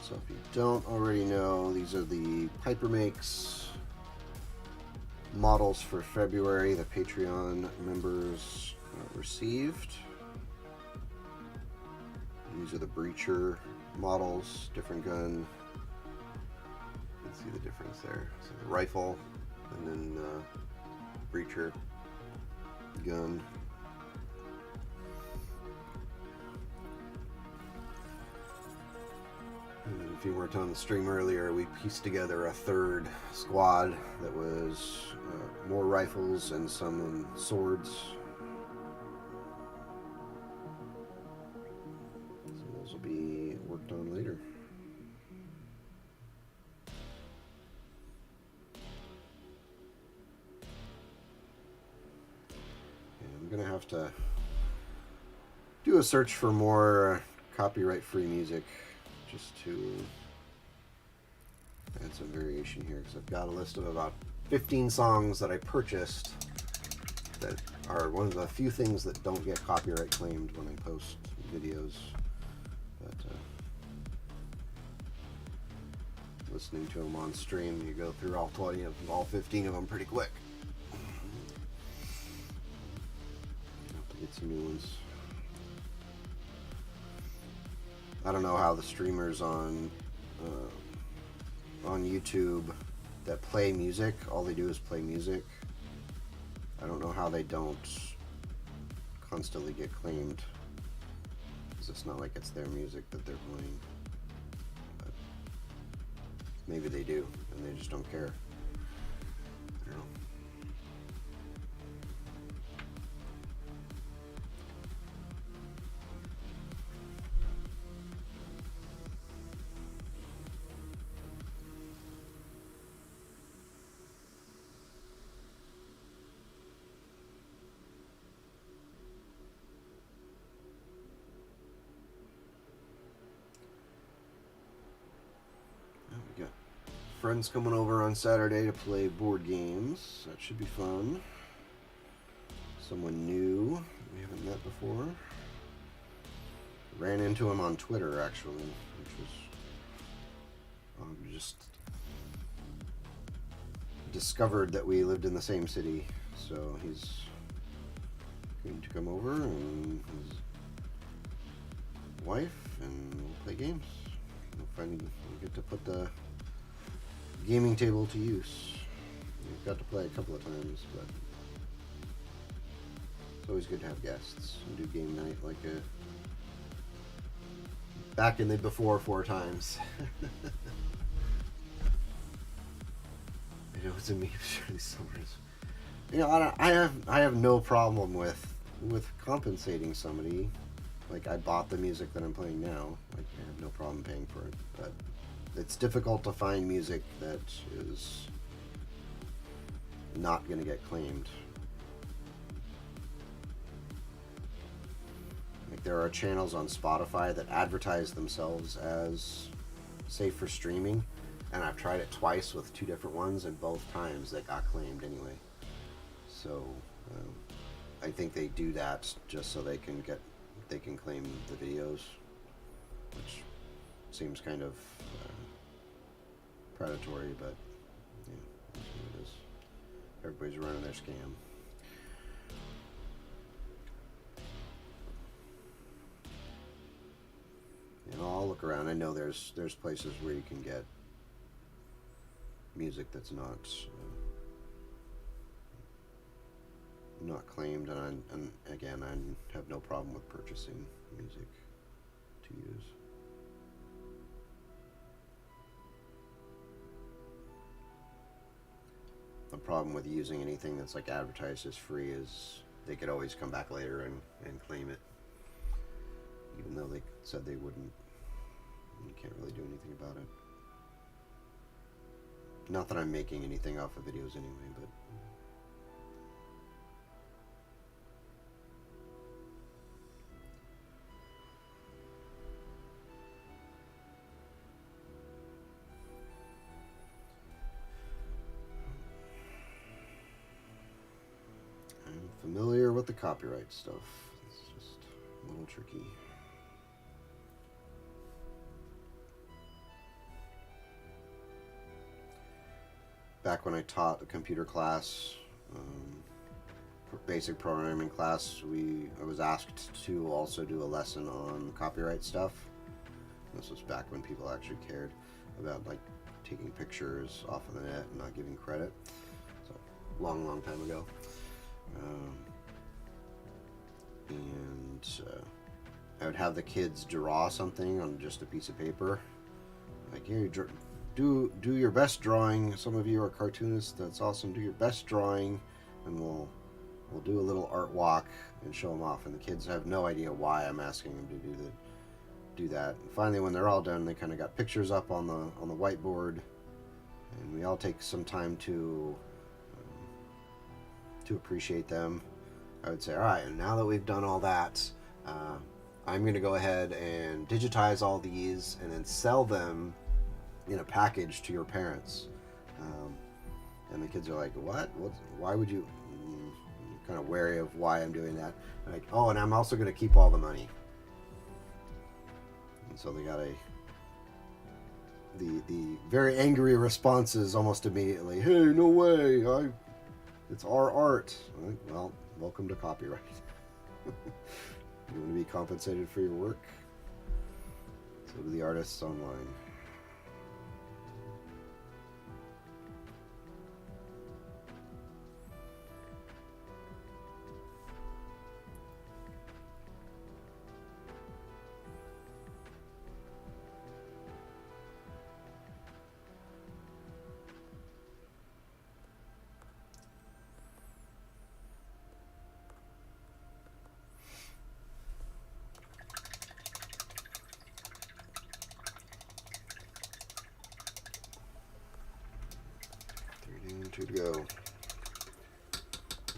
A: So if you don't already know, these are the PiperMakes models for February the Patreon members received. These are the Breacher models, different gun. You can see the difference there. So the rifle, and then Breacher gun. If you weren't on the stream earlier, we pieced together a third squad that was more rifles and some swords. So those will be worked on later. And I'm gonna have to do a search for more copyright-free music, just to add some variation here, because I've got a list of about 15 songs that I purchased that are one of the few things that don't get copyright claimed when I post videos. But listening to them on stream, you go through all 20 of them, all 15 of them pretty quick. Have to get some new ones. I don't know how the streamers on YouTube that play music, all they do is play music. I don't know how they don't constantly get claimed, because it's not like it's their music that they're playing. But maybe they do, and they just don't care. I don't know. We got friends coming over on Saturday to play board games. That should be fun. Someone new we haven't met before. Ran into him on Twitter, actually, which was just discovered that we lived in the same city. So he's going to come over and his wife, and we'll play games. We'll get to put the gaming table to use. We've got to play a couple of times, but it's always good to have guests and do game night like back in the before 4 times. You know, it's a meme. Shirley Summers. You know, I have no problem with compensating somebody. Like, I bought the music that I'm playing now. Like, I have no problem paying for it. But it's difficult to find music that is not going to get claimed. Like, there are channels on Spotify that advertise themselves as safe for streaming, and I've tried it twice with 2 different ones, and both times they got claimed anyway. So I think they do that just so they can claim the videos, which seems kind of predatory, but yeah, that's what it is. Everybody's running their scam. You know, I'll look around. I know there's places where you can get music that's not claimed, and again, I have no problem with purchasing music to use. The problem with using anything that's like advertised as free is they could always come back later and claim it, even though they said they wouldn't. You can't really do anything about it. Not that I'm making anything off of videos anyway, but I'm familiar with the copyright stuff. It's just a little tricky. Back when I taught a computer class, basic programming class, I was asked to also do a lesson on copyright stuff. This was back when people actually cared about like taking pictures off of the net and not giving credit. So long time ago. I would have the kids draw something on just a piece of paper. Like, here, do your best drawing. Some of you are cartoonists. That's awesome. Do your best drawing, and we'll do a little art walk and show them off. And the kids have no idea why I'm asking them to do that. And finally, when they're all done, they kind of got pictures up on the whiteboard, and we all take some time to appreciate them. I would say, all right, and now that we've done all that, I'm going to go ahead and digitize all these and then sell them in a package to your parents. And the kids are like, what? Why would you? Kind of wary of why I'm doing that. I'm like, oh, and I'm also going to keep all the money. And so they got the very angry responses almost immediately. Hey, no way! It's our art. I'm like, well, welcome to copyright. You want to be compensated for your work? So do the artists online. Two to go. And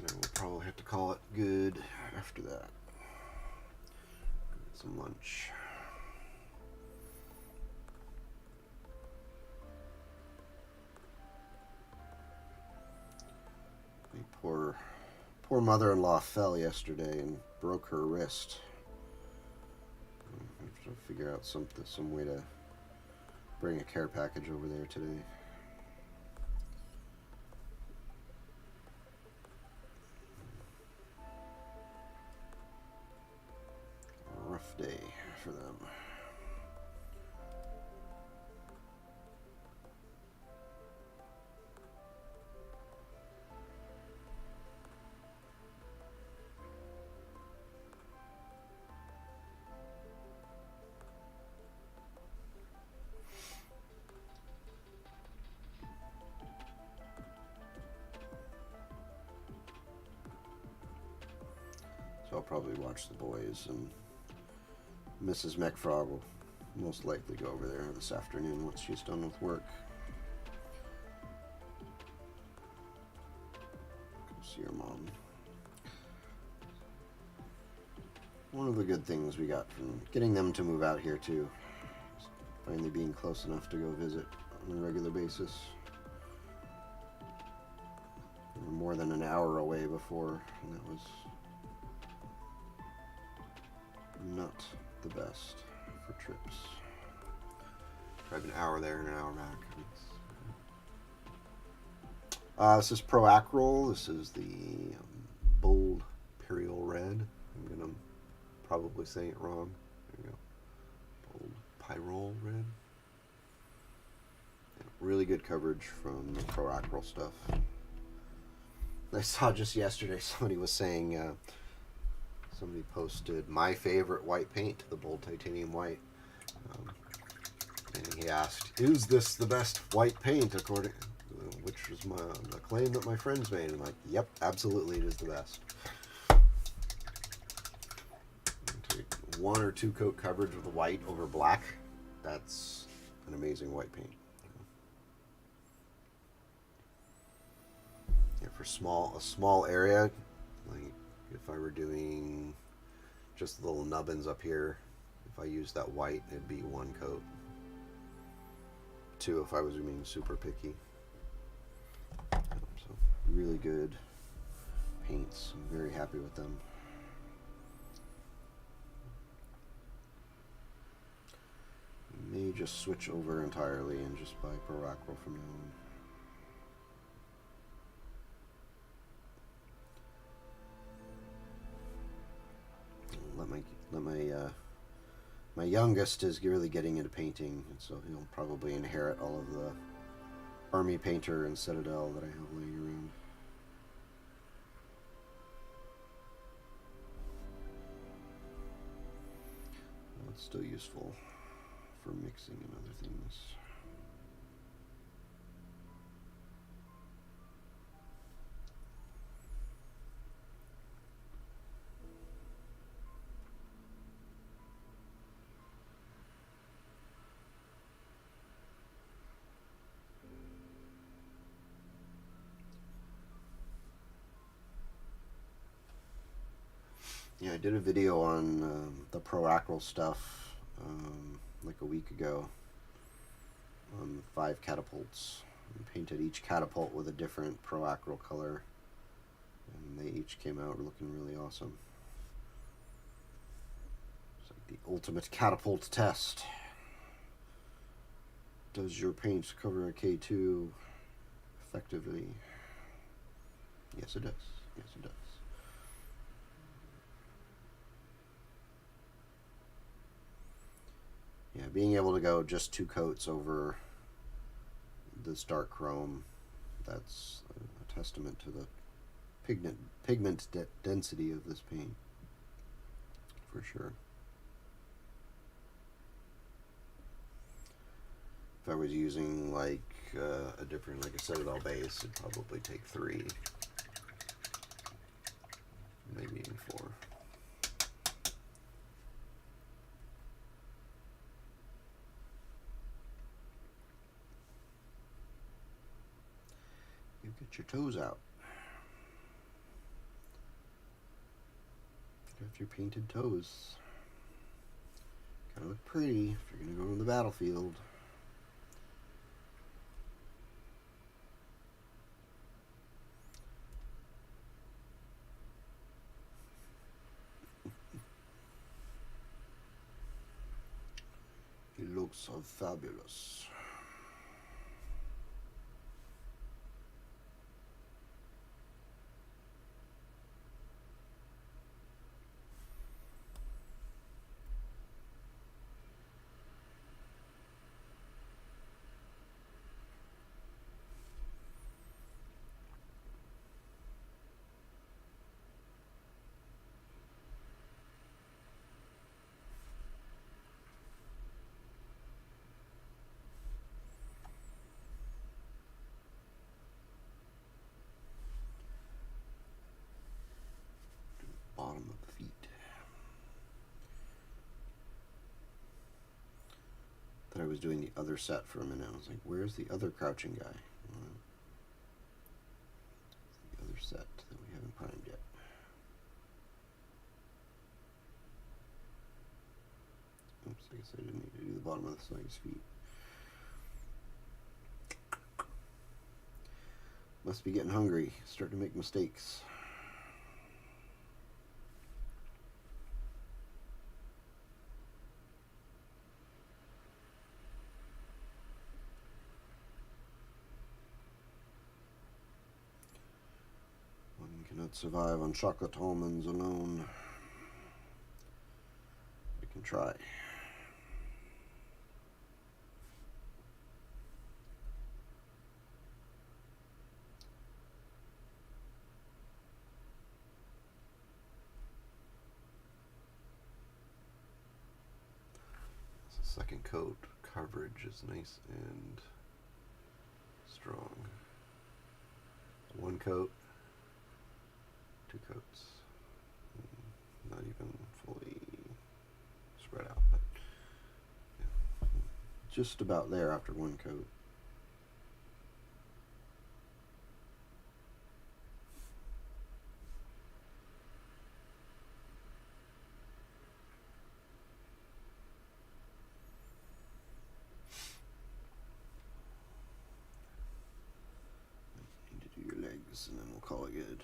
A: then we'll probably have to call it good after that. Get some lunch. The poor mother-in-law fell yesterday and broke her wrist. I have to figure out some way to bring a care package over there today. Day for them. probably watch the boys, and Mrs. McFrog will most likely go over there this afternoon once she's done with work. Go see her mom. One of the good things we got from getting them to move out here too, is finally being close enough to go visit on a regular basis. We were more than an hour away before, and that was not the best for trips. Drive an hour there and an hour back. This is Pro Acryl. This is the Bold Imperial Red. I'm gonna probably say it wrong. There you go. Bold Pyrol Red. Yeah, really good coverage from the Pro Acryl stuff. I saw just yesterday somebody was saying, somebody posted my favorite white paint, the Bold Titanium White. And he asked, is this the best white paint according, which was the claim that my friends made. I'm like, yep, absolutely it is the best. Take 1 or 2 coat coverage with white over black. That's an amazing white paint. Yeah, for a small area, like if I were doing just little nubbins up here, if I used that white, it'd be 1 coat. 2 if I was being super picky. So really good paints. I'm very happy with them. May just switch over entirely and just buy Pro Acryl from now on. My youngest is really getting into painting, and so he'll probably inherit all of the Army Painter and Citadel that I have laying around. Well, it's still useful for mixing and other things. Yeah, I did a video on the Pro Acryl stuff like a week ago on 5 catapults. I painted each catapult with a different Pro Acryl color, and they each came out looking really awesome. It's like the ultimate catapult test. Does your paint cover a K2 effectively? Yes, it does. Yes, it does. Yeah, being able to go just 2 coats over this dark chrome, that's a testament to the pigment density of this paint, for sure. If I was using like a different, like a Citadel base, it'd probably take 3, maybe even 4. You get your toes out. Get off your painted toes. Gotta look pretty if you're gonna go on the battlefield. He looks so fabulous. was doing the other set for a minute. I was like, where's the other crouching guy? The other set that we haven't primed yet. Oops, I guess I didn't need to do the bottom of the slug's feet. Must be getting hungry. Starting to make mistakes. One cannot survive on chocolate almonds alone. I can try. Second coat coverage is nice and strong. One coat, two coats. Not even fully spread out, but yeah, just about there after one coat. And then we'll call it good.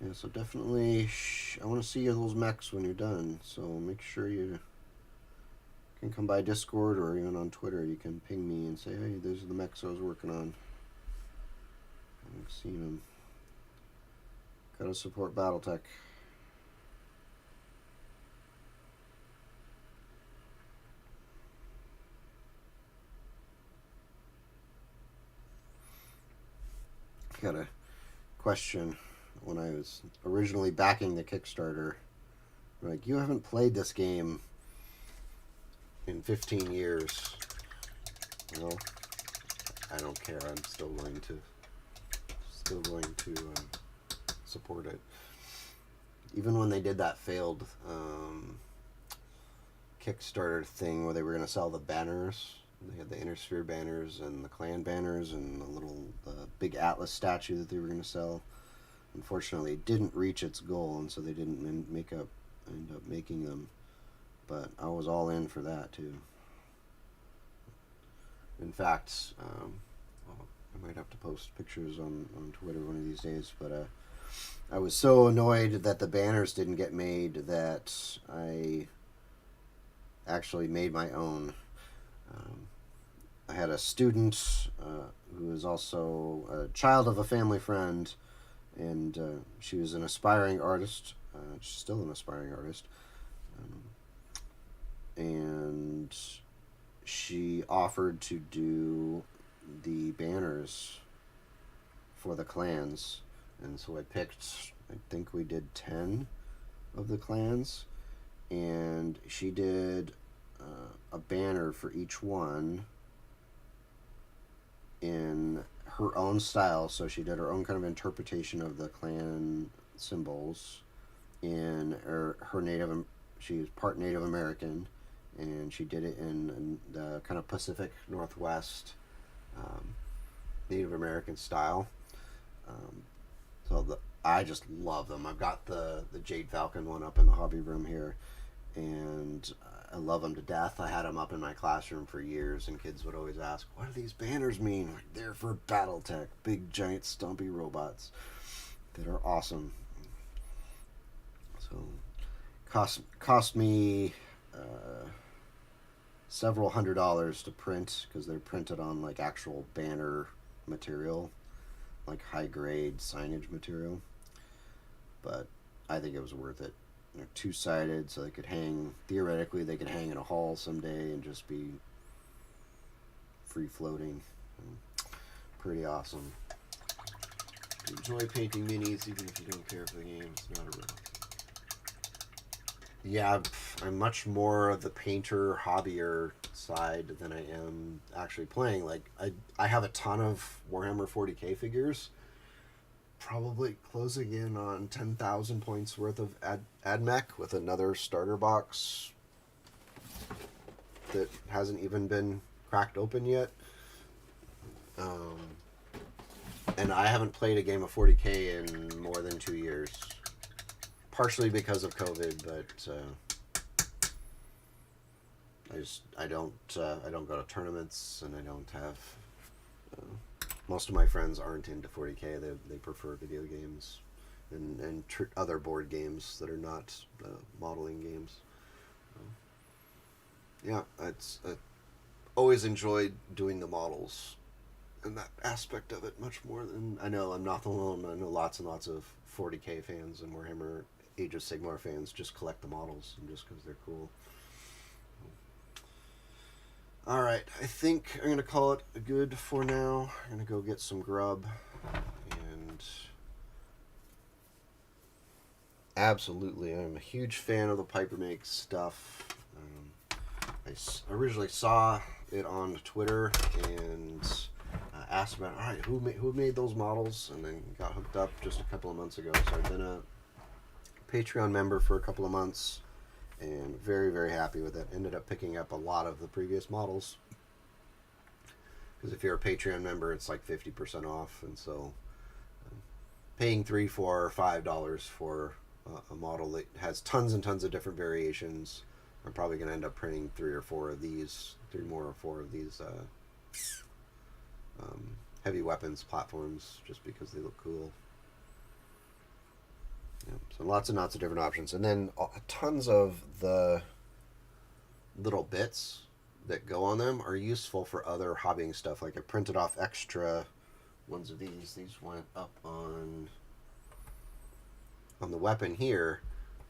A: Yeah, so definitely I want to see those mechs when you're done, so make sure you can come by Discord or even on Twitter. You can ping me and say, hey, those are the mechs I was working on. I've seen them. Gotta support Battletech. Got a question when I was originally backing the Kickstarter. Like, you haven't played this game in 15 years. Well, I don't care. I'm still going to support it. Even when they did that failed Kickstarter thing where they were going to sell the banners. They had the Intersphere banners and the clan banners and the little big Atlas statue that they were going to sell. Unfortunately, it didn't reach its goal, and so they didn't end up making them. But I was all in for that too. In fact, I might have to post pictures on Twitter one of these days. But I was so annoyed that the banners didn't get made that I actually made my own. I had a student who is also a child of a family friend, and she was an aspiring artist. She's still an aspiring artist. And she offered to do the banners for the clans. And so I think we did 10 of the clans. And she did a banner for each one in her own style. So she did her own kind of interpretation of the clan symbols in her native. She's part Native American, and she did it in the kind of Pacific Northwest Native American style. I just love them. I've got the Jade Falcon one up in the hobby room here, and I love them to death. I had them up in my classroom for years, and kids would always ask, what do these banners mean? Like, they're for Battletech, big giant stompy robots that are awesome. So cost me several $100s to print, because they're printed on like actual banner material, like high grade signage material. But I think it was worth it. They're two-sided, so they could hang, theoretically they could hang in a hall someday and just be free floating. Pretty awesome. Enjoy painting minis even if you don't care for the game. It's not a real. Yeah, I'm much more of the painter, hobbyer side than I am actually playing. Like, I have a ton of Warhammer 40k figures, probably closing in on 10,000 points worth of AdMech with another starter box that hasn't even been cracked open yet. And I haven't played a game of 40K in more than 2 years, partially because of COVID, but I don't go to tournaments, and I don't have. Most of my friends aren't into 40K. They prefer video games and other board games that are not modeling games. Yeah, I always enjoyed doing the models and that aspect of it much more than... I know I'm not alone. I know lots and lots of 40K fans and Warhammer Age of Sigmar fans just collect the models and just because they're cool. Alright, I think I'm going to call it good for now. I'm going to go get some grub. And absolutely, I'm a huge fan of the PiperMakes stuff. I originally saw it on Twitter and asked about, alright, who made those models? And then got hooked up just a couple of months ago. So I've been a Patreon member for a couple of months. And very, very happy with it. Ended up picking up a lot of the previous models. Because if you're a Patreon member, it's like 50% off. And so paying $3, $4, $5 for a model that has tons and tons of different variations. I'm probably going to end up printing 3 or 4 of these. 3 more or 4 of these heavy weapons platforms. Just because they look cool. Yeah, so lots and lots of different options. And then tons of the little bits that go on them are useful for other hobbying stuff. Like I printed off extra ones of these. These went up on the weapon here.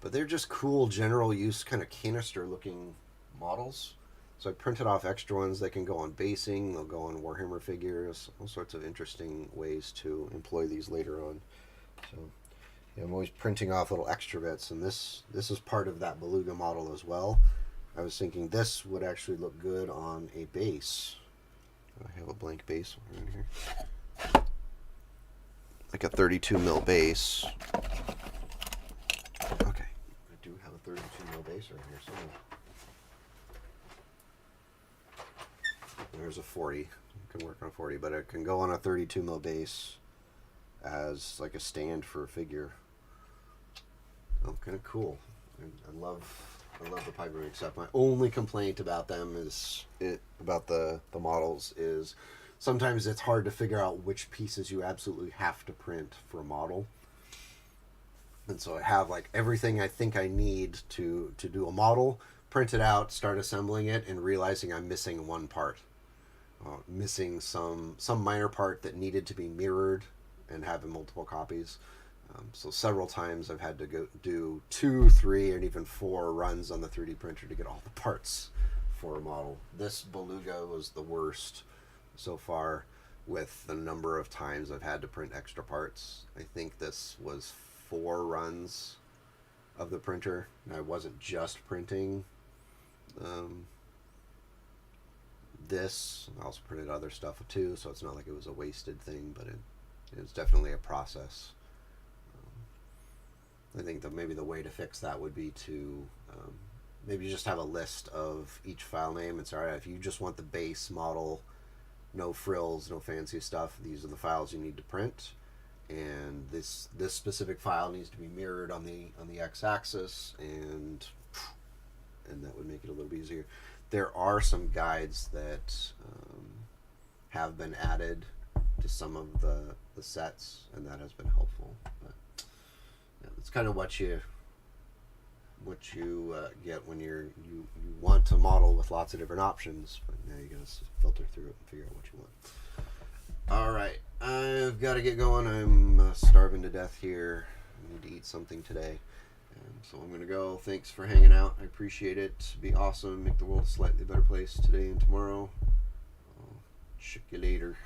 A: But they're just cool general use kind of canister looking models. So I printed off extra ones that can go on basing. They'll go on Warhammer figures. All sorts of interesting ways to employ these later on. So... yeah, I'm always printing off little extra bits, and this is part of that Beluga model as well. I was thinking this would actually look good on a base. I have a blank base right here. Like a 32 mil base. Okay, I do have a 32 mil base right here somewhere. There's a 40. You can work on 40, but it can go on a 32 mil base as like a stand for a figure. Oh, kind of cool. I love the PiperMakes stuff. My only complaint about them is about the models is sometimes it's hard to figure out which pieces you absolutely have to print for a model. And so I have like everything I think I need to do a model, print it out, start assembling it, and realizing I'm missing one part. Missing some minor part that needed to be mirrored and have in multiple copies. So several times I've had to go do 2, 3, and even 4 runs on the 3D printer to get all the parts for a model. This Beluga was the worst so far with the number of times I've had to print extra parts. I think this was 4 runs of the printer, and I wasn't just printing this. I also printed other stuff too, so it's not like it was a wasted thing, but it was definitely a process. I think that maybe the way to fix that would be to maybe just have a list of each file name. It's alright if you just want the base model, no frills, no fancy stuff. These are the files you need to print, and this specific file needs to be mirrored on the x-axis, and that would make it a little bit easier. There are some guides that have been added to some of the sets, and that has been helpful. But yeah, it's kind of what you get when you want to model with lots of different options, but now you gotta filter through it and figure out what you want. All right, I've got to get going. I'm starving to death here. I need to eat something today. So I'm going to go. Thanks for hanging out. I appreciate it. Be awesome. Make the world a slightly better place today and tomorrow. I'll check you later.